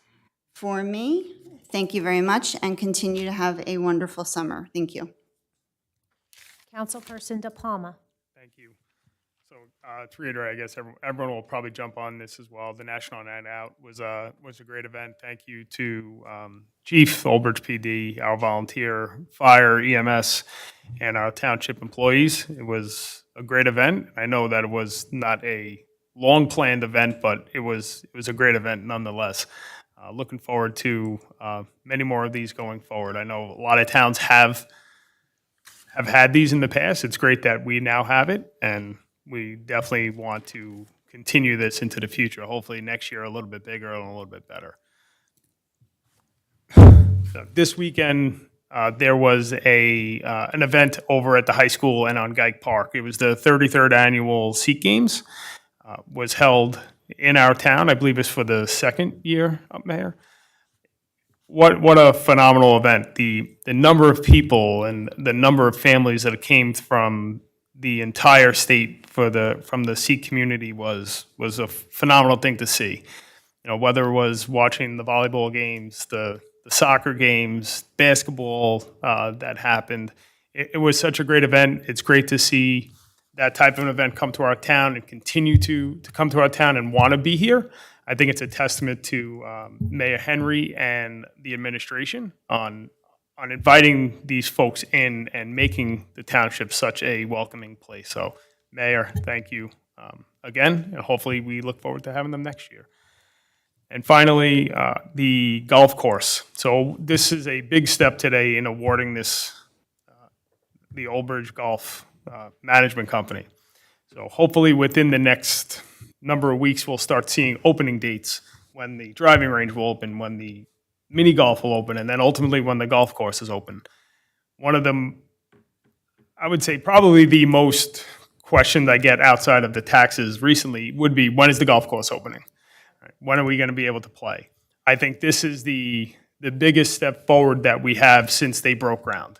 for me. Thank you very much, and continue to have a wonderful summer. Thank you. Councilperson De Palma. Thank you. So to reiterate, I guess everyone will probably jump on this as well. The National Night Out was a great event. Thank you to Chief, Old Bridge PD, our volunteer, fire, EMS, and our township employees. It was a great event. I know that it was not a long-planned event, but it was a great event nonetheless. Looking forward to many more of these going forward. I know a lot of towns have had these in the past. It's great that we now have it, and we definitely want to continue this into the future. Hopefully next year a little bit bigger and a little bit better. So this weekend there was an event over at the high school and on Geik Park. It was the 33rd annual Sikh Games. Was held in our town. I believe it's for the second year up there. What a phenomenal event. The number of people and the number of families that came from the entire state from the Sikh community was a phenomenal thing to see. Whether it was watching the volleyball games, the soccer games, basketball that happened. It was such a great event. It's great to see that type of an event come to our town and continue to come to our town and want to be here. I think it's a testament to Mayor Henry and the administration on inviting these folks in and making the township such a welcoming place. So, Mayor, thank you again, and hopefully we look forward to having them next year. And finally, the golf course. So this is a big step today in awarding this, the Old Bridge Golf Management Company. So hopefully within the next number of weeks, we'll start seeing opening dates when the driving range will open, when the mini golf will open, and then ultimately when the golf course is open. One of them, I would say probably the most questions I get outside of the taxes recently would be, when is the golf course opening? When are we going to be able to play? I think this is the biggest step forward that we have since they broke ground.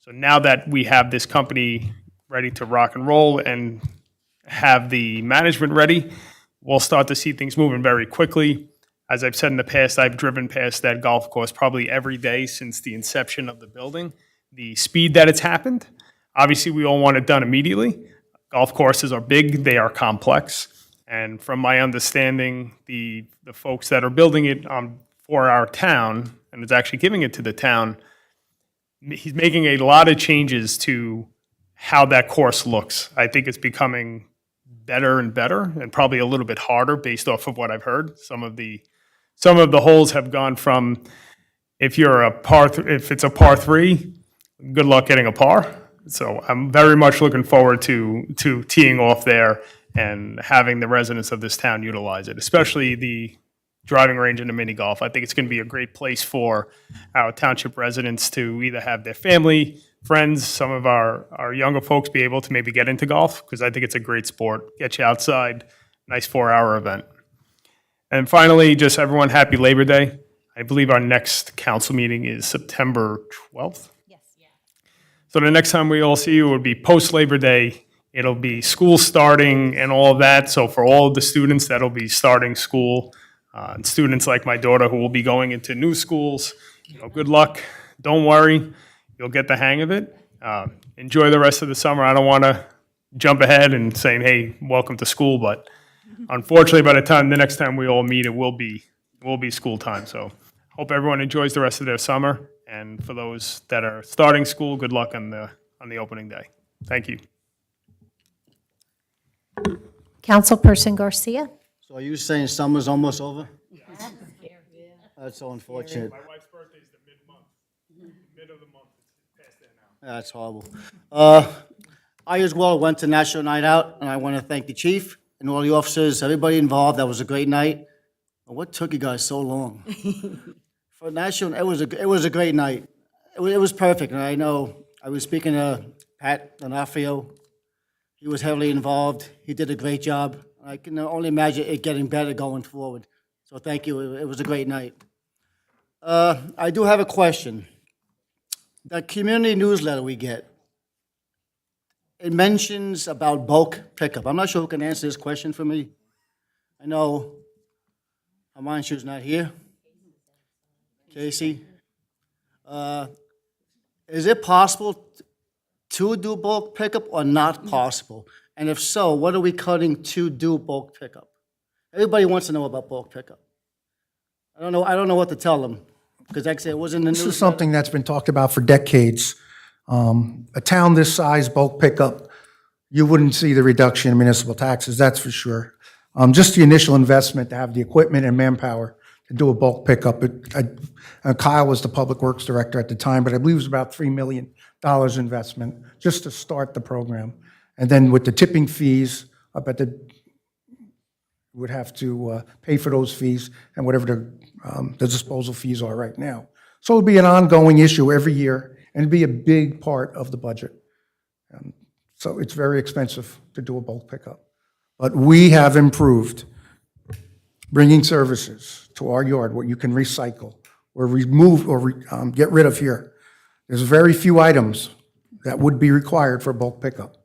So now that we have this company ready to rock and roll and have the management ready, we'll start to see things moving very quickly. As I've said in the past, I've driven past that golf course probably every day since the inception of the building. The speed that it's happened, obviously, we all want it done immediately. Golf courses are big, they are complex, and from my understanding, the folks that are building it for our town, and is actually giving it to the town, he's making a lot of changes to how that course looks. I think it's becoming better and better, and probably a little bit harder based off of what I've heard. Some of the holes have gone from, if it's a par three, good luck getting a par. So I'm very much looking forward to teeing off there and having the residents of this town utilize it, especially the driving range and the mini golf. I think it's going to be a great place for our township residents to either have their family, friends, some of our younger folks be able to maybe get into golf, because I think it's a great sport. Get you outside, nice 4-hour event. And finally, just everyone, happy Labor Day. I believe our next council meeting is September 12th. Yes. So the next time we all see you will be post-Labor Day. It'll be school starting and all of that. So for all of the students that'll be starting school, and students like my daughter who will be going into new schools, good luck. Don't worry. You'll get the hang of it. Enjoy the rest of the summer. I don't want to jump ahead and saying, hey, welcome to school, but unfortunately, by the next time we all meet, it will be school time. So hope everyone enjoys the rest of their summer. And for those that are starting school, good luck on the opening day. Thank you. Councilperson Garcia? So are you saying summer's almost over? That's so unfortunate. My wife's birthday is the mid-month. Mid of the month. It's past there now. That's horrible. I as well went to National Night Out, and I want to thank the chief and all the officers, everybody involved. That was a great night. But what took you guys so long? For National, it was a great night. It was perfect, and I know I was speaking to Pat D'Onofrio. He was heavily involved. He did a great job. I can only imagine it getting better going forward. So thank you. It was a great night. I do have a question. The community newsletter we get, it mentions about bulk pickup. I'm not sure who can answer this question for me. I know Himanshu's not here. Casey. Is it possible to do bulk pickup or not possible? And if so, what are we cutting to do bulk pickup? Everybody wants to know about bulk pickup. I don't know what to tell them, because like I said, it wasn't in the This news. is something that's been talked about for decades. A town this size, bulk pickup, you wouldn't see the reduction in municipal taxes, that's for sure. Just the initial investment to have the equipment and manpower to do a bulk pickup. Kyle was the Public Works Director at the time, but I believe it was about $3 million investment just to start the program. And then with the tipping fees, I bet would have to pay for those fees and whatever the disposal fees are right now. So it'll be an ongoing issue every year and be a big part of the budget. So it's very expensive to do a bulk pickup. But we have improved bringing services to our yard, what you can recycle or remove or get rid of here. There's very few items that would be required for bulk pickup.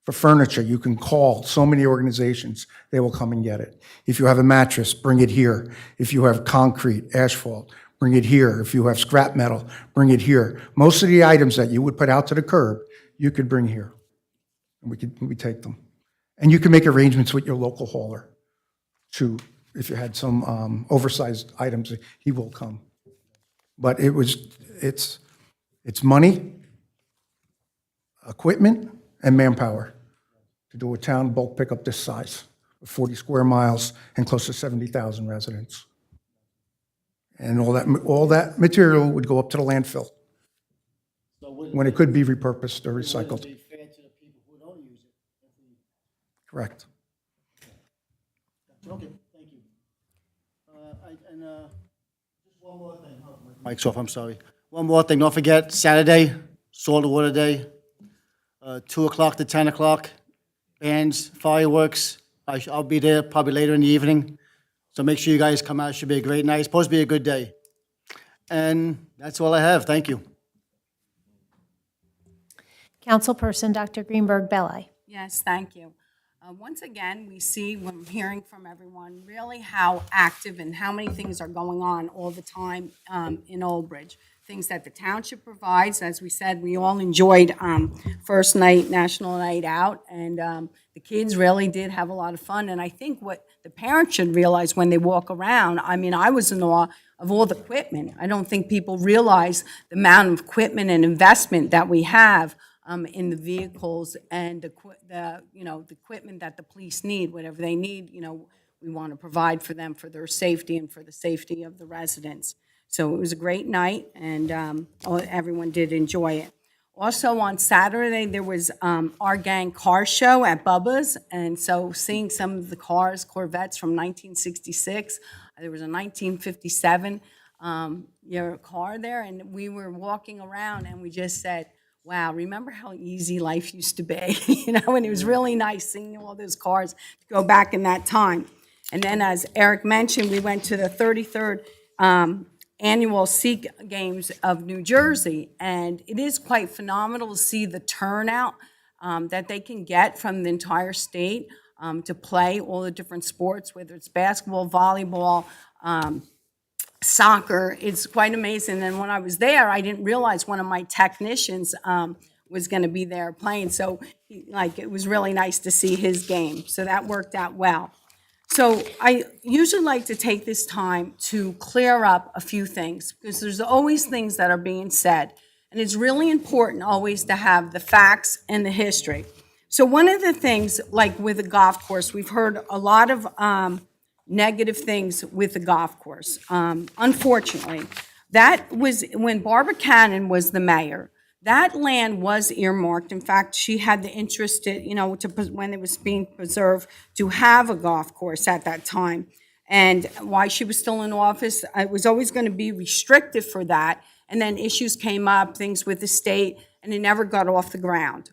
For furniture, you can call so many organizations, they will come and get it. If you have a mattress, bring it here. If you have concrete, asphalt, bring it here. If you have scrap metal, bring it here. Most of the items that you would put out to the curb, you could bring here. And we take them. And you can make arrangements with your local hauler to, if you had some oversized items, he will come. But it's money, equipment, and manpower to do a town bulk pickup this size, 40 square miles and close to 70,000 residents. And all that material would go up to the landfill when it could be repurposed or recycled. Correct. Okay, thank you. Just one more thing. Mike's off, I'm sorry. One more thing, don't forget, Saturday, Salt and Water Day, 2 o'clock to 10 o'clock, bands, fireworks. I'll be there probably later in the evening. So make sure you guys come out. It should be a great night. It's supposed to be a good day. And that's all I have. Thank you. Councilperson Dr. Greenberg Belli? Yes, thank you. Once again, we see when I'm hearing from everyone really how active and how many things are going on all the time in Old Bridge. Things that the township provides. As we said, we all enjoyed first night, National Night Out, and the kids really did have a lot of fun. And I think what the parents should realize when they walk around, I mean, I was in awe of all the equipment. I don't think people realize the amount of equipment and investment that we have in the vehicles and the equipment that the police need, whatever they need, we want to provide for them for their safety and for the safety of the residents. So it was a great night, and everyone did enjoy it. Also, on Saturday, there was our gang car show at Bubba's, and so seeing some of the cars, Corvettes from 1966, there was a 1957 car there, and we were walking around, and we just said, wow, remember how easy life used to be? And it was really nice seeing all those cars to go back in that time. And then, as Eric mentioned, we went to the 33rd annual Sea Games of New Jersey, and it is quite phenomenal to see the turnout that they can get from the entire state to play all the different sports, whether it's basketball, volleyball, soccer. It's quite amazing. And when I was there, I didn't realize one of my technicians was going to be there playing. So, it was really nice to see his game. So that worked out well. So I usually like to take this time to clear up a few things, because there's always things that are being said. And it's really important always to have the facts and the history. So one of the things, like with the golf course, we've heard a lot of negative things with the golf course. Unfortunately, that was when Barbara Cannon was the mayor. That land was earmarked. In fact, she had the interest, when it was being preserved, to have a golf course at that time. And while she was still in office, it was always going to be restricted for that. And then issues came up, things with the state, and it never got off the ground.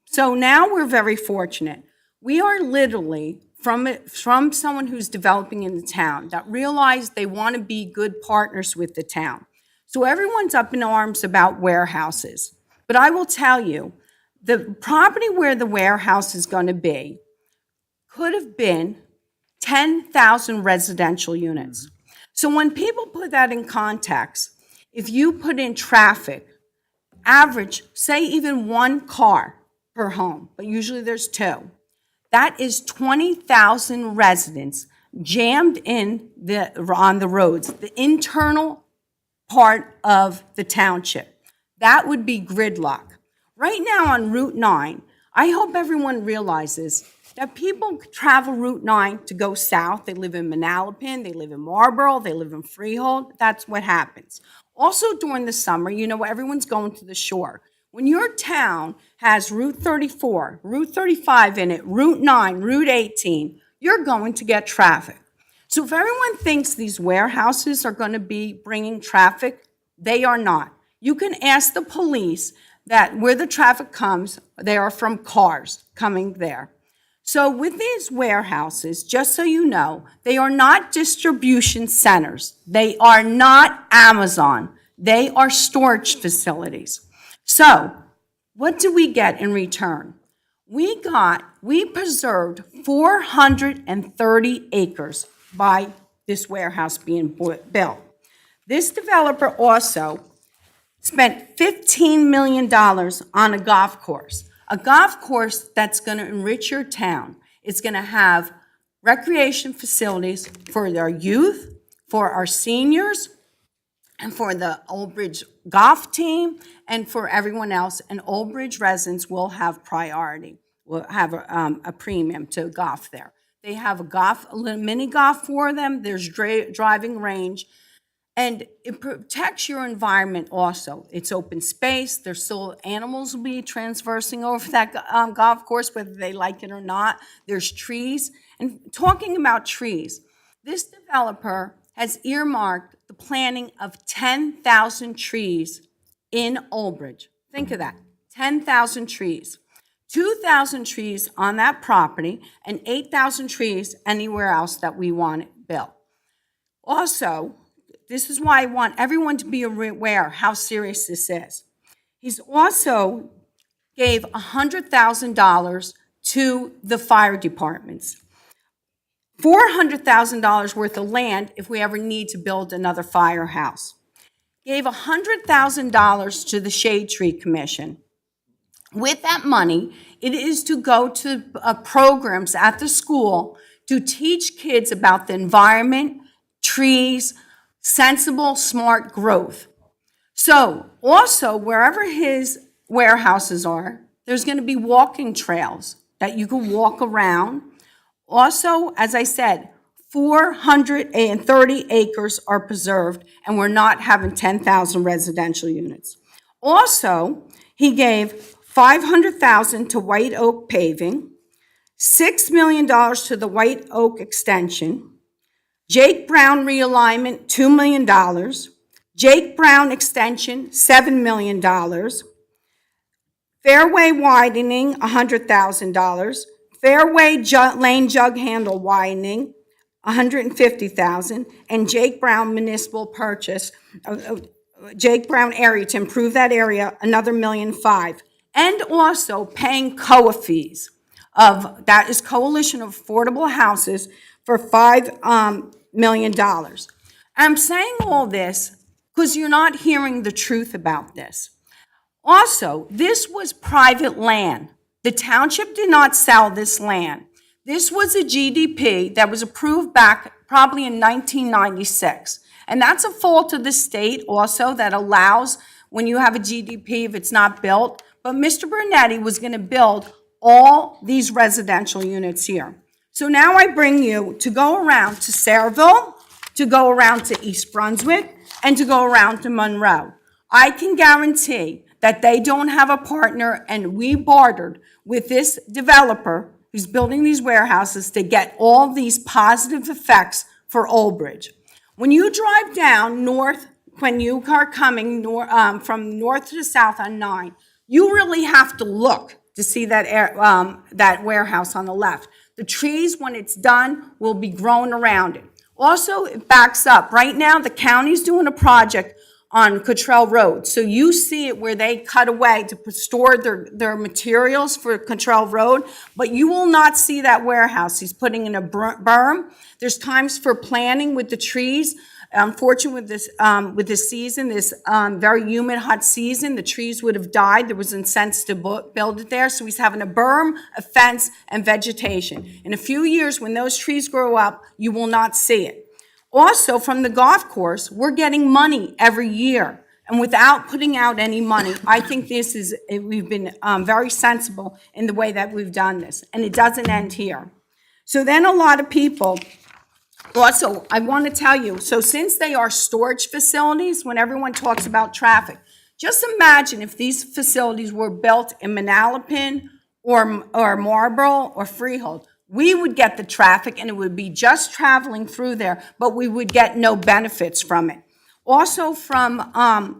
So now we're very fortunate. We are literally from someone who's developing in the town that realized they want to be good partners with the town. So everyone's up in arms about warehouses. But I will tell you, the property where the warehouse is going to be could have been 10,000 residential units. So when people put that in context, if you put in traffic, average, say even one car per home, but usually there's two, that is 20,000 residents jammed on the roads, the internal part of the township. That would be gridlock. Right now on Route 9, I hope everyone realizes that people travel Route 9 to go south. They live in Manalapan, they live in Marlboro, they live in Freehold. That's what happens. Also during the summer, everyone's going to the shore. When your town has Route 34, Route 35 in it, Route 9, Route 18, you're going to get traffic. So if everyone thinks these warehouses are going to be bringing traffic, they are not. You can ask the police that where the traffic comes, they are from cars coming there. So with these warehouses, just so you know, they are not distribution centers. They are not Amazon. They are storage facilities. So what do we get in return? We preserved 430 acres by this warehouse being built. This developer also spent $15 million on a golf course that's going to enrich your town. It's going to have recreation facilities for our youth, for our seniors, and for the Old Bridge golf team, and for everyone else. And Old Bridge residents will have priority, will have a premium to golf there. They have a little mini golf for them. There's driving range. And it protects your environment also. It's open space. There's still animals will be transversing over that golf course, whether they like it or not. There's trees. And talking about trees, this developer has earmarked the planting of 10,000 trees in Old Bridge. Think of that, 10,000 trees. 2,000 trees on that property and 8,000 trees anywhere else that we want it built. Also, this is why I want everyone to be aware how serious this is. He's also gave $100,000 to the fire departments. $400,000 worth of land if we ever need to build another firehouse. Gave $100,000 to the Shade Tree Commission. With that money, it is to go to programs at the school to teach kids about the environment, trees, sensible, smart growth. So also, wherever his warehouses are, there's going to be walking trails that you can walk around. Also, as I said, 430 acres are preserved, and we're not having 10,000 residential units. Also, he gave $500,000 to White Oak Paving, $6 million to the White Oak Extension, Jake Brown Realignment, $2 million, Jake Brown Extension, $7 million, Fairway Widening, $100,000, Fairway Lane Jug Handle Widening, $150,000, and Jake Brown Municipal Purchase, Jake Brown area to improve that area, another $1.5 million. And also paying COA fees that is Coalition of Affordable Houses for $5 million. I'm saying all this because you're not hearing the truth about this. Also, this was private land. The township did not sell this land. This was a GDP that was approved back probably in 1996. And that's a fault of the state also that allows when you have a GDP if it's not built. But Mr. Bernetti was going to build all these residential units here. So now I bring you to go around to Sayreville, to go around to East Brunswick, and to go around to Monroe. I can guarantee that they don't have a partner, and we bartered with this developer who's building these warehouses to get all these positive effects for Old Bridge. When you drive down north, when you are coming from north to south on 9, you really have to look to see that warehouse on the left. The trees, when it's done, will be grown around it. Also, it backs up. Right now, the county's doing a project on Cottrell Road. So you see it where they cut away to store their materials for Cottrell Road, but you will not see that warehouse. He's putting in a berm. There's times for planting with the trees. Unfortunately, with this season, this very humid, hot season, the trees would have died. There was incentive to build it there. So he's having a berm, a fence, and vegetation. In a few years, when those trees grow up, you will not see it. Also, from the golf course, we're getting money every year. And without putting out any money, I think we've been very sensible in the way that we've done this. And it doesn't end here. So then a lot of people, also, I want to tell you, so since they are storage facilities, when everyone talks about traffic, just imagine if these facilities were built in Manalapan or Marlboro or Freehold. We would get the traffic and it would be just traveling through there, but we would get no benefits from it. Also from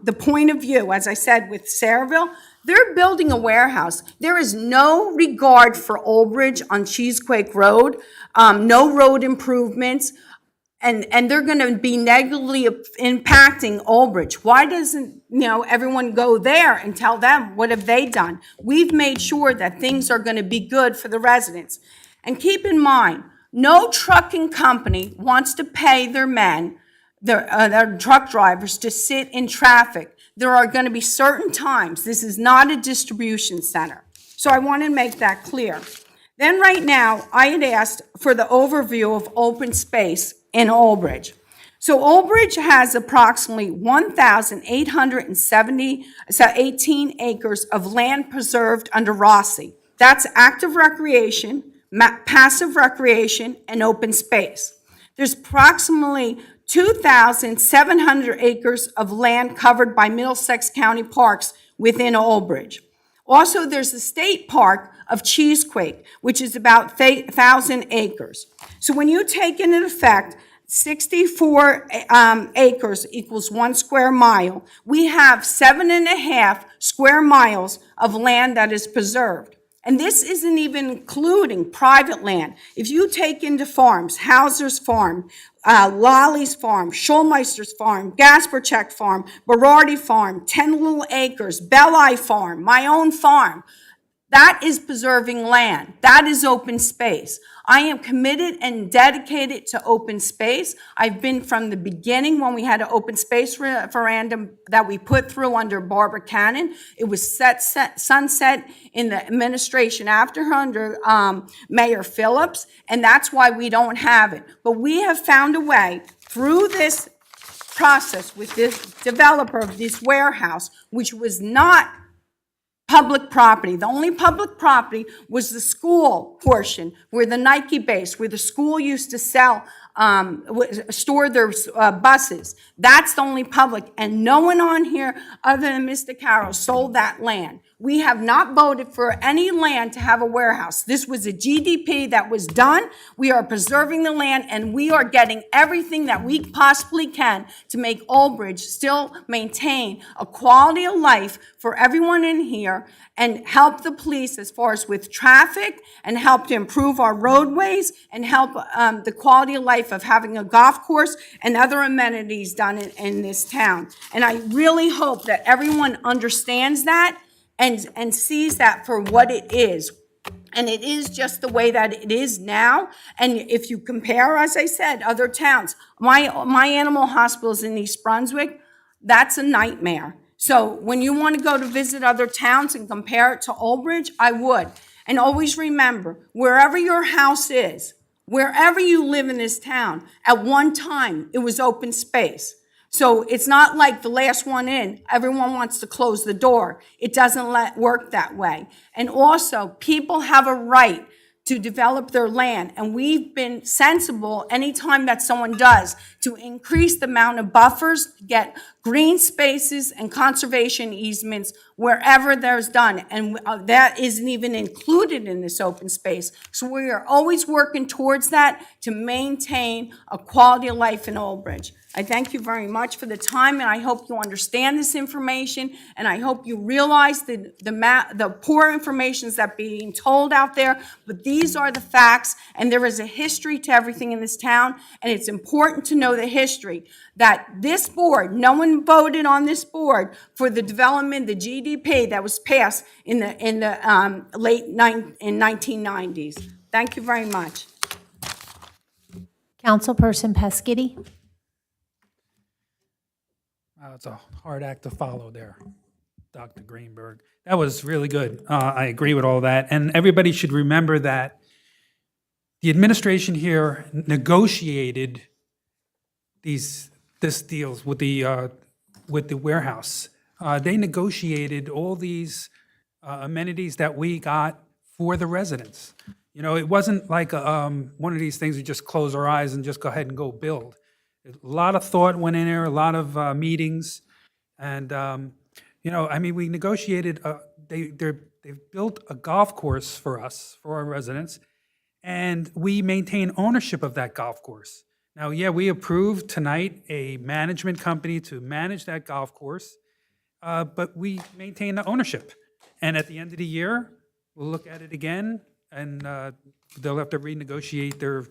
the point of view, as I said, with Sayreville, they're building a warehouse. There is no regard for Old Bridge on Cheesequake Road, no road improvements, and they're going to be negatively impacting Old Bridge. Why doesn't everyone go there and tell them what have they done? We've made sure that things are going to be good for the residents. And keep in mind, no trucking company wants to pay their men, their truck drivers, to sit in traffic. There are going to be certain times. This is not a distribution center. So I want to make that clear. Then right now, I had asked for the overview of open space in Old Bridge. So Old Bridge has approximately 1,818 acres of land preserved under Rossi. That's active recreation, passive recreation, and open space. There's approximately 2,700 acres of land covered by Middlesex County parks within Old Bridge. Also, there's the state park of Cheesequake, which is about 1,000 acres. So when you take into effect 64 acres equals 1 square mile, we have 7.5 square miles of land that is preserved. And this isn't even including private land. If you take into farms, Hauser's Farm, Lolly's Farm, Schulmeister's Farm, Gaspercheck Farm, Berardi Farm, 10 Little Acres, Belli Farm, my own farm, That is preserving land. That is open space. I am committed and dedicated to open space. I've been from the beginning when we had an open space referendum that we put through under Barbara Cannon. It was sunset in the administration after her under Mayor Phillips, and that's why we don't have it. But we have found a way through this process with this developer of this warehouse, which was not public property. The only public property was the school portion, where the Nike base, where the school used to sell, store their buses. That's the only public, and no one on here other than Mr. Carroll sold that land. We have not voted for any land to have a warehouse. This was a GDP that was done. We are preserving the land, and we are getting everything that we possibly can to make Old Bridge still maintain a quality of life for everyone in here, and help the police as far as with traffic, and help to improve our roadways, and help the quality of life of having a golf course and other amenities done in this town. And I really hope that everyone understands that and sees that for what it is. And it is just the way that it is now. And if you compare, as I said, other towns, my animal hospital's in East Brunswick, that's a nightmare. So when you want to go to visit other towns and compare it to Old Bridge, I would. And always remember, wherever your house is, wherever you live in this town, at one time, it was open space. So it's not like the last one in, everyone wants to close the door. It doesn't work that way. And also, people have a right to develop their land, and we've been sensible anytime that someone does to increase the amount of buffers, get green spaces and conservation easements wherever there's done, and that isn't even included in this open space. So we are always working towards that to maintain a quality of life in Old Bridge. I thank you very much for the time, and I hope you understand this information, and I hope you realize the poor information that's being told out there, but these are the facts, and there is a history to everything in this town, and it's important to know the history, that this board, no one voted on this board for the development, the GDP that was passed in the late 1990s. Thank you very much. Councilperson Pasquini? It's a hard act to follow there, Dr. Greenberg. That was really good. I agree with all that. And everybody should remember that the administration here negotiated this deals with the warehouse. They negotiated all these amenities that we got for the residents. You know, it wasn't like one of these things we just close our eyes and just go ahead and go build. A lot of thought went in there, a lot of meetings, and you know, I mean, we negotiated. They've built a golf course for us, for our residents, and we maintain ownership of that golf course. Now, yeah, we approved tonight a management company to manage that golf course, but we maintain the ownership. And at the end of the year, we'll look at it again, and they'll have to renegotiate their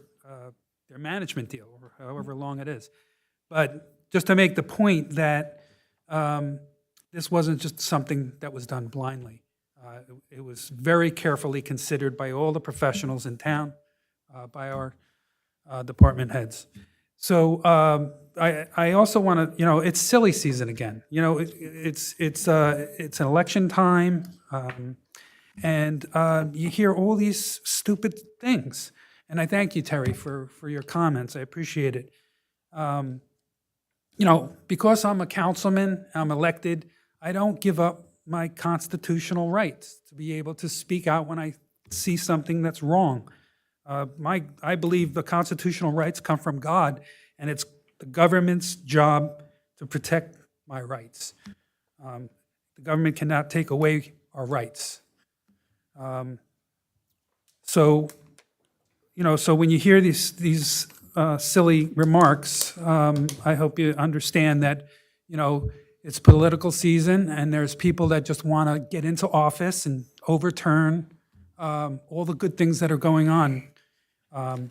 management deal, or however long it is. But just to make the point that this wasn't just something that was done blindly. It was very carefully considered by all the professionals in town, by our department heads. So I also want to, you know, it's silly season again. You know, it's an election time, and you hear all these stupid things. And I thank you, Terry, for your comments. I appreciate it. You know, because I'm a councilman, I'm elected, I don't give up my constitutional rights to be able to speak out when I see something that's wrong. I believe the constitutional rights come from God, and it's the government's job to protect my rights. The government cannot take away our rights. So, you know, so when you hear these silly remarks, I hope you understand that, you know, it's political season, and there's people that just want to get into office and overturn all the good things that are going on. You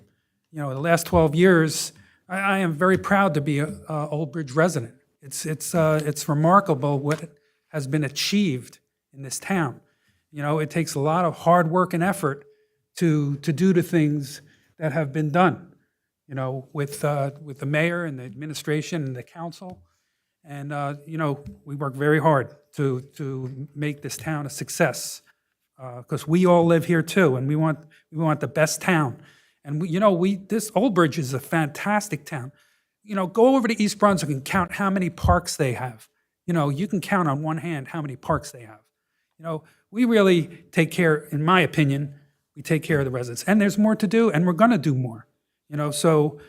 know, the last 12 years, I am very proud to be an Old Bridge resident. It's remarkable what has been achieved in this town. You know, it takes a lot of hard work and effort to do the things that have been done, you know, with the mayor and the administration and the council. And, you know, we work very hard to make this town a success, because we all live here too, and we want the best town. And, this Old Bridge is a fantastic town. You know, go over to East Brunswick and count how many parks they have. You know, you can count on one hand how many parks they have. You know, we really take care, in my opinion, we take care of the residents. And there's more to do, and we're going to do more. You know, so,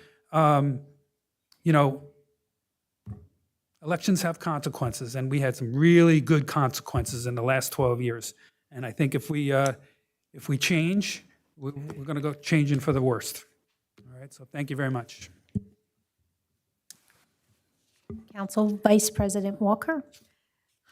elections have consequences, and we had some really good consequences in the last 12 years. And I think if we change, we're going to go changing for the worst. All right, so thank you very much. Council Vice President Walker?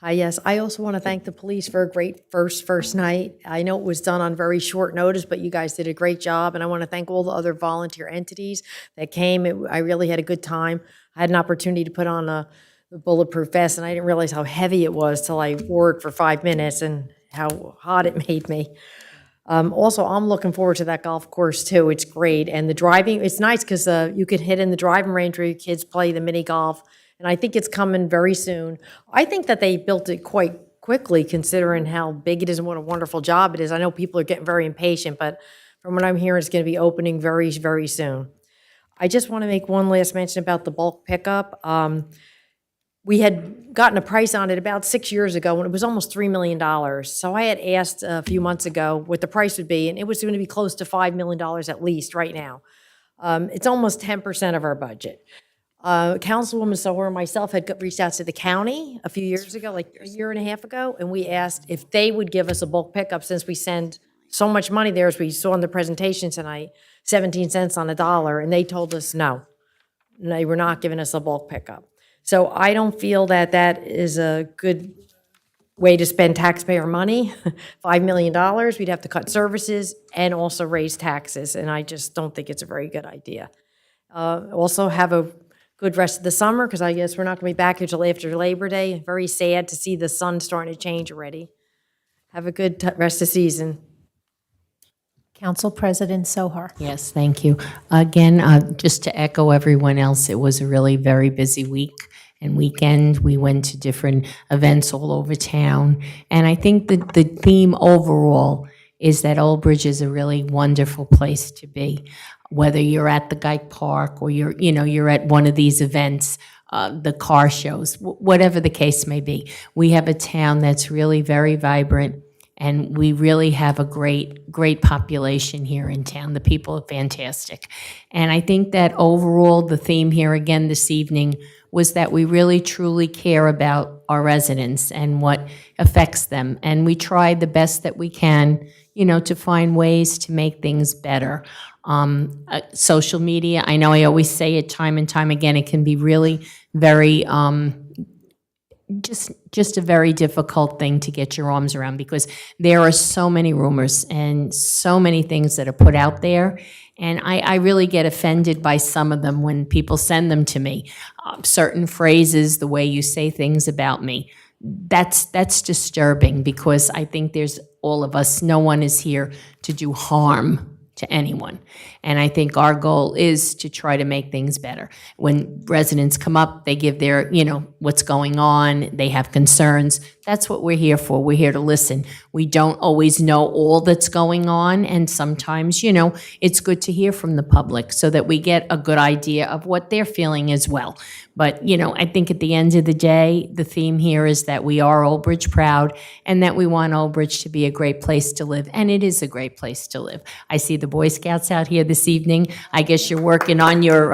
Hi, yes. I also want to thank the police for a great first night. I know it was done on very short notice, but you guys did a great job, and I want to thank all the other volunteer entities that came. I really had a good time. I had an opportunity to put on the bulletproof vest, and I didn't realize how heavy it was till I wore it for 5 minutes and how hot it made me. Also, I'm looking forward to that golf course too. It's great, and the driving, it's nice because you could hit in the driving range where your kids play the mini golf. And I think it's coming very soon. I think that they built it quite quickly considering how big it is and what a wonderful job it is. I know people are getting very impatient, but from what I'm hearing, it's going to be opening very, very soon. I just want to make one last mention about the bulk pickup. We had gotten a price on it about 6 years ago, and it was almost $3 million. So I had asked a few months ago what the price would be, and it was going to be close to $5 million at least right now. It's almost 10% of our budget. Councilwoman Sower and myself had reached out to the county a few years ago, like a year and a half ago, and we asked if they would give us a bulk pickup since we send so much money there, as we saw in the presentation tonight, 17 cents on the dollar, and they told us no. They were not giving us a bulk pickup. So I don't feel that that is a good way to spend taxpayer money. $5 million, we'd have to cut services and also raise taxes, and I just don't think it's a very good idea. Also have a good rest of the summer, because I guess we're not going to be back until after Labor Day. Very sad to see the sun starting to change already. Have a good rest of the season. Council President Sohar? Yes, thank you. Again, just to echo everyone else, it was a really very busy week and weekend. We went to different events all over town. And I think that the theme overall is that Old Bridge is a really wonderful place to be. Whether you're at the Guyk Park or you're at one of these events, the car shows, whatever the case may be. We have a town that's really very vibrant, and we really have a great population here in town. The people are fantastic. And I think that overall, the theme here again this evening was that we really truly care about our residents and what affects them. And we try the best that we can, to find ways to make things better. Social media, I know I always say it time and time again, it can be really very, just a very difficult thing to get your arms around, because there are so many rumors and so many things that are put out there. And I really get offended by some of them when people send them to me. Certain phrases, the way you say things about me, that's disturbing, because I think there's all of us, no one is here to do harm to anyone. And I think our goal is to try to make things better. When residents come up, they give their, what's going on, they have concerns. That's what we're here for. We're here to listen. We don't always know all that's going on, and sometimes, it's good to hear from the public so that we get a good idea of what they're feeling as well. But, I think at the end of the day, the theme here is that we are Old Bridge proud, and that we want Old Bridge to be a great place to live, and it is a great place to live. I see the Boy Scouts out here this evening. I guess you're working on your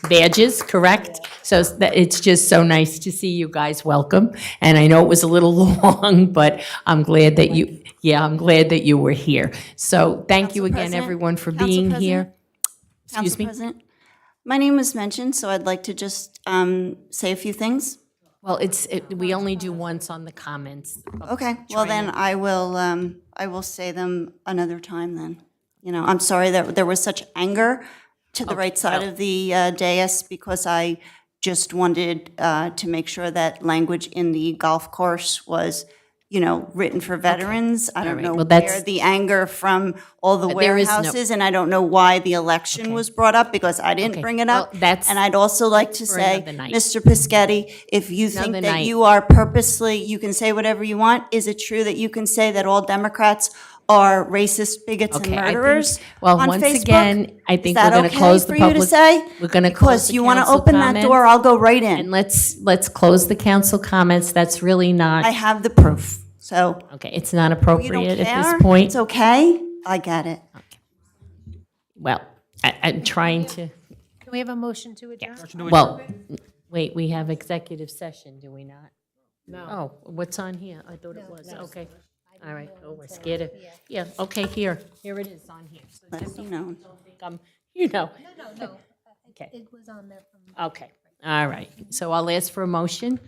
badges, correct? So it's just so nice to see you guys. Welcome. And I know it was a little long, but I'm glad that you were here. So thank you again, everyone, for being here. Excuse me? Council President, my name was mentioned, so I'd like to just say a few things. Well, we only do once on the comments. Okay, well then I will say them another time then. I'm sorry that there was such anger to the right side of the dais, because I just wanted to make sure that language in the golf course was written for veterans. I don't right. know Well, that's- where the anger from all the There is no- warehouses, and I don't know why the election was brought up, because I didn't Okay. bring it Well, up. that's- And I'd also like to for say, another night. Mr. Pischetti, if you think Another that night. you are purposely, you can say whatever you want, is it true that you can say that all Democrats are racist, bigots, and Okay, I think- murderers well, on once Facebook? again, I think Is that we're gonna okay close the for you to public- say? we're gonna close Because the you want to council open that comments. door, I'll go right in. And let's close the council comments. That's really I not, have the proof, so. okay, it's not You don't appropriate at care? this point. It's okay? I get it. Well, I'm trying to, Can we have a motion to adjourn? well, wait, we have executive session, do we not? No. Oh, what's on here? I thought it was, okay. All right, oh, we're scared of, yeah, okay, here it is on here. So Let it be known. don't think I'm, you know. No. Okay. It was on there from. Okay, all right. So I'll ask for a motion.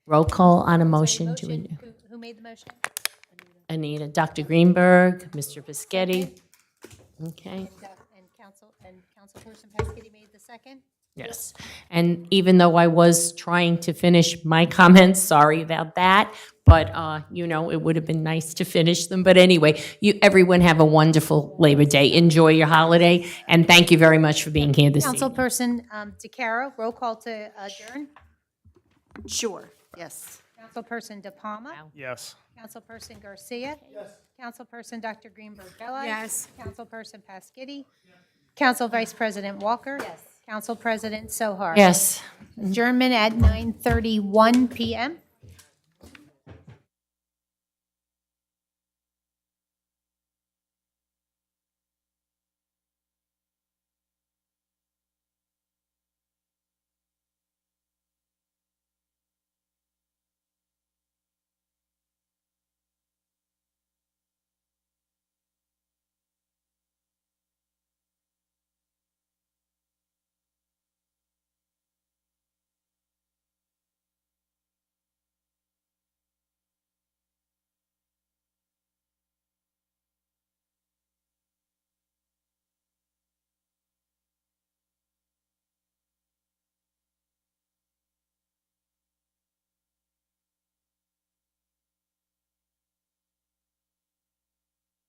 Roll call on a motion to, Who made the motion? Anita, Dr. Greenberg, Mr. Pischetti. Okay, And Councilperson Paschetti made the second? yes. And even though I was trying to finish my comments, sorry about that, but, it would have been nice to finish them. But anyway, everyone have a wonderful Labor Day. Enjoy your holiday, and thank you very much for being here this evening. Councilperson DeCaro, roll call to adjourn. Sure, yes. Councilperson De Palma. Yes. Councilperson Garcia. Yes. Councilperson Dr. Greenberg Belli. Yes. Councilperson Paschetti. Council Vice President Walker. Yes. Council President Sohar. Yes. Adjournment at 9:31 PM.